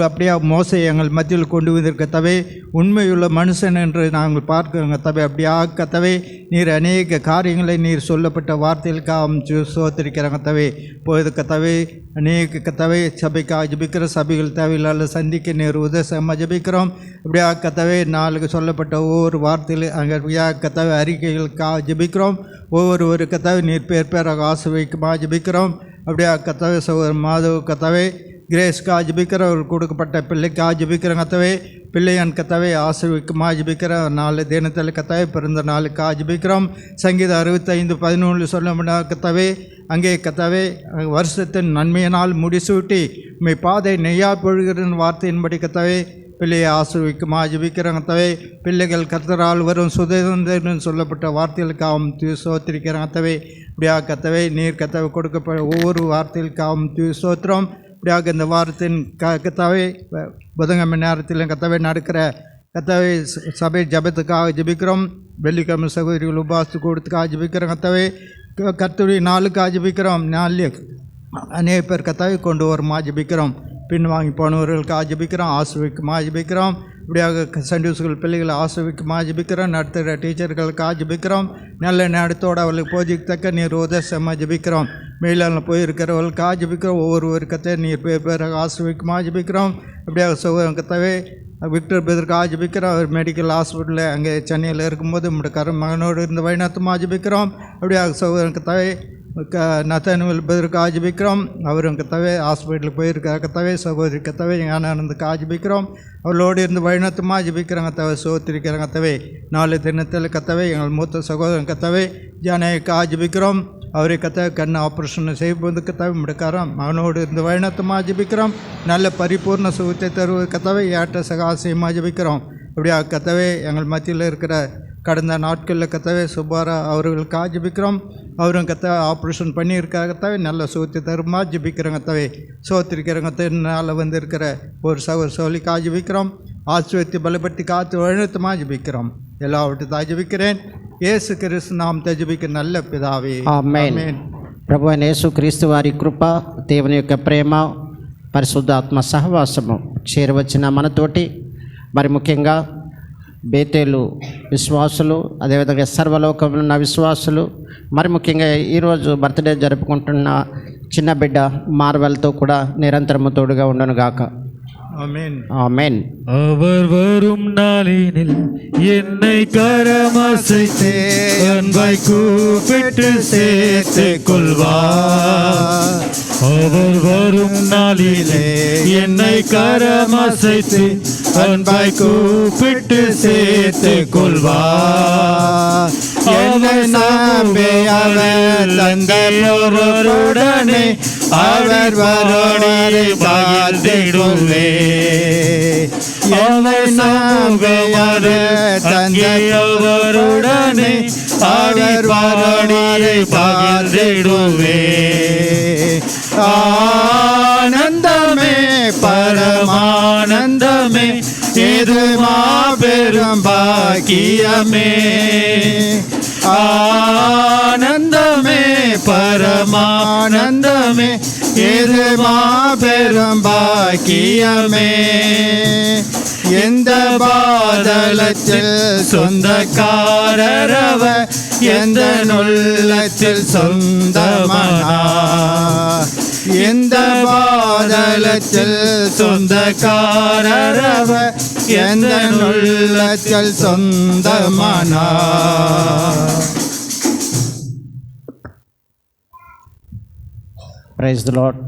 அப்படியா மோசை எங்கள் மத்தியில் கொண்டு வந்திருக்க கத்தாவே உண்மையுள்ள மனுஷன் என்று நாங்கள் பார்க்கிறோம் கத்தாவே. அப்படியா கத்தாவே நீர் அநேக காரியங்களை நீர் சொல்லப்பட்ட வார்த்தைகளுக்காக சோத்திருக்கிறோம் கத்தாவே. போது கத்தாவே அநேக கத்தாவே சபைக்காக ஜபிக்கிற சபைகள் தேவையில்லாத சந்திக்க நீர் உதசமாக ஜபிக்கிறோம். அப்படியா கத்தாவே நாளுக்கு சொல்லப்பட்ட ஒவ்வொரு வார்த்தையில் அங்கே அப்படியா கத்தாவே அறிக்கைகளுக்காக ஜபிக்கிறோம். ஒவ்வொரு கத்தாவே நீர் பேராக ஆசீர்வதிக்குமா ஜபிக்கிறோம். அப்படியா கத்தாவே சகோதரர் மாதவ் கத்தாவே கிரேஸ்க்கா ஜபிக்கிற ஒரு கொடுக்கப்பட்ட பிள்ளைக்கா ஜபிக்கிற கத்தாவே பிள்ளையான் கத்தாவே ஆசீர்வதிக்குமா ஜபிக்கிற நாலு தினத்தில் கத்தாவே பிறந்த நாளுக்கா ஜபிக்கிறோம். சங்கீதம் 65:11 சொல்ல கத்தாவே அங்கே கத்தாவே வருஷத்தின் நன்மையினால் முடிசூட்டி உம்மை பாதை நெய்யா பொழுகிற வார்த்தையின்படி கத்தாவே பிள்ளையை ஆசீர்வதிக்குமா ஜபிக்கிறோம் கத்தாவே. பிள்ளைகள் கர்த்தரால் வரும் சுதந்திரம் சொல்லப்பட்ட வார்த்தைகளுக்காகவும் சோத்திருக்கிறோம் கத்தாவே. இப்படியா கத்தாவே நீர் கத்தாவை கொடுக்கப்பட்ட ஒவ்வொரு வார்த்தைகளுக்காகவும் சோத்திரம். இப்படியாக இந்த வாரத்தின் கத்தாவே புதன்கிழமை நேரத்தில் கத்தாவே நடக்கிற கத்தாவே சபை ஜபத்துக்காக ஜபிக்கிறோம். வெள்ளிக்கிழமை சகோதரிகள் உபாசத்து கூடத்துக்காக ஜபிக்கிறோம் கத்தாவே. கர்த்தருடைய நாளுக்காக ஜபிக்கிறோம். நாளில் அநேக பேர் கத்தாவே கொண்டு வருமா ஜபிக்கிறோம். பின் வாங்கி போனவர்களுக்காக ஜபிக்கிறோம். ஆசீர்வதிக்குமா ஜபிக்கிறோம். இப்படியாக சண்டே ஸ்கூல் பிள்ளைகளை ஆசீர்வதிக்குமா ஜபிக்கிறோம். நடத்துகிற டீச்சர்களுக்காக ஜபிக்கிறோம். நல்ல நேரத்தோடு அவர்களுக்கு போதிக்கத்தக்க நீர் உதசமாக ஜபிக்கிறோம். மேலாளர் போயிருக்கிறவர்களுக்காக ஜபிக்கிறோம். ஒவ்வொரு கத்தை நீர் பேராக ஆசீர்வதிக்குமா ஜபிக்கிறோம். அப்படியாக சகோதரன் கத்தாவே விக்டர் பிரதருக்காக ஜபிக்கிறோம். அவர் மெடிக்கல் ஹாஸ்பிட்டலில் அங்கே சென்னையில் இருக்கும்போது நம்முடைய மகனோடு இருந்த வழிநடத்தமாக ஜபிக்கிறோம். அப்படியாக சகோதரன் கத்தாவே நத்தனுவல் பிரதருக்காக ஜபிக்கிறோம். அவரும் கத்தாவே ஹாஸ்பிட்டலுக்கு போயிருக்கார் கத்தாவே. சகோதரி கத்தாவே ஞானானந்துக்காக ஜபிக்கிறோம். அவளோடு இருந்து வழிநடத்தமாக ஜபிக்கிறோம் கத்தாவே. சோத்திருக்கிறோம் கத்தாவே. நாலு தினத்தில் கத்தாவே எங்கள் மூத்த சகோதரன் கத்தாவே ஜானகிக்காக ஜபிக்கிறோம். அவரை கத்தாவே கண் ஆப்ரேஷன் செய்வது கத்தாவே முடிக்காரோம். மகனோடு இருந்து வழிநடத்தமாக ஜபிக்கிறோம். நல்ல பரிபூர்ண சுகத்தை தருவது கத்தாவே ஏற்ற சகாசியமாக ஜபிக்கிறோம். அப்படியா கத்தாவே எங்கள் மத்தியில் இருக்கிற கடந்த நாட்களில் கத்தாவே சுப்பாரா அவர்களுக்காக ஜபிக்கிறோம். அவரும் கத்தாவே ஆப்ரேஷன் பண்ணியிருக்காக கத்தாவே நல்ல சுகத்தை தருமா ஜபிக்கிறோம் கத்தாவே. சோத்திருக்கிறோம் கத்தால வந்து இருக்கிற ஒரு சோழிக்காக ஜபிக்கிறோம். ஆசிர்வதித்து பலப்படுத்தி காத்து வழிநடத்தமாக ஜபிக்கிறோம். எல்லாவற்றையும் ஜபிக்கிறேன் యేసు క్రీస్తు నామముతో జపిక నల్ల పిదావే ఆమేన్. ప్రభు అయిన యేసు క్రీస్తు వారి కృప, దేవుని యొక్క ప్రేమ, పరిశుద్ధాత్మ సహవాసము చేరవచ్చిన మనతోటి మరి ముఖ్యంగా బేతేలు విశ్వాసులు, అదేవిధంగా సర్వలోకంలో ఉన్న విశ్వాసులు, మరి ముఖ్యంగా ఈరోజు బర్త్డే జరుపుకుంటున్న చిన్న బిడ్డ మార్వెల్తో కూడా నిరంతరము తోడుగా ఉండనుగాక. ஆமென் ஆமென். அவர் வரும் நாளினில் என்னை கரமசைத்து அன்பை கூப்பிட்டு சேர்த்துக் கொள்வார். அவர் வரும் நாளிலே என்னை கரமசைத்து அன்பை கூப்பிட்டு சேர்த்துக் கொள்வார். என்னை நம்பியவர் தந்தையோருடனே அவர் வருவாரை வாழ்ந்திடுவே. என்னை நம்பியவர் தந்தையோருடனே அவர் வருவாரை வாழ்ந்திடுவே. ஆனந்தமே பரமானந்தமே இது மாபெரும் பாக்கியமே. ஆனந்தமே பரமானந்தமே இது மாபெரும் பாக்கியமே. எந்த பாதலத்தில் சொந்தக்காரரவர் எந்த உள்ளத்தில் சொந்தமானார். எந்த பாதலத்தில் சொந்தக்காரரவர் எந்த உள்ளத்தில் சொந்தமானார். Praise the lord.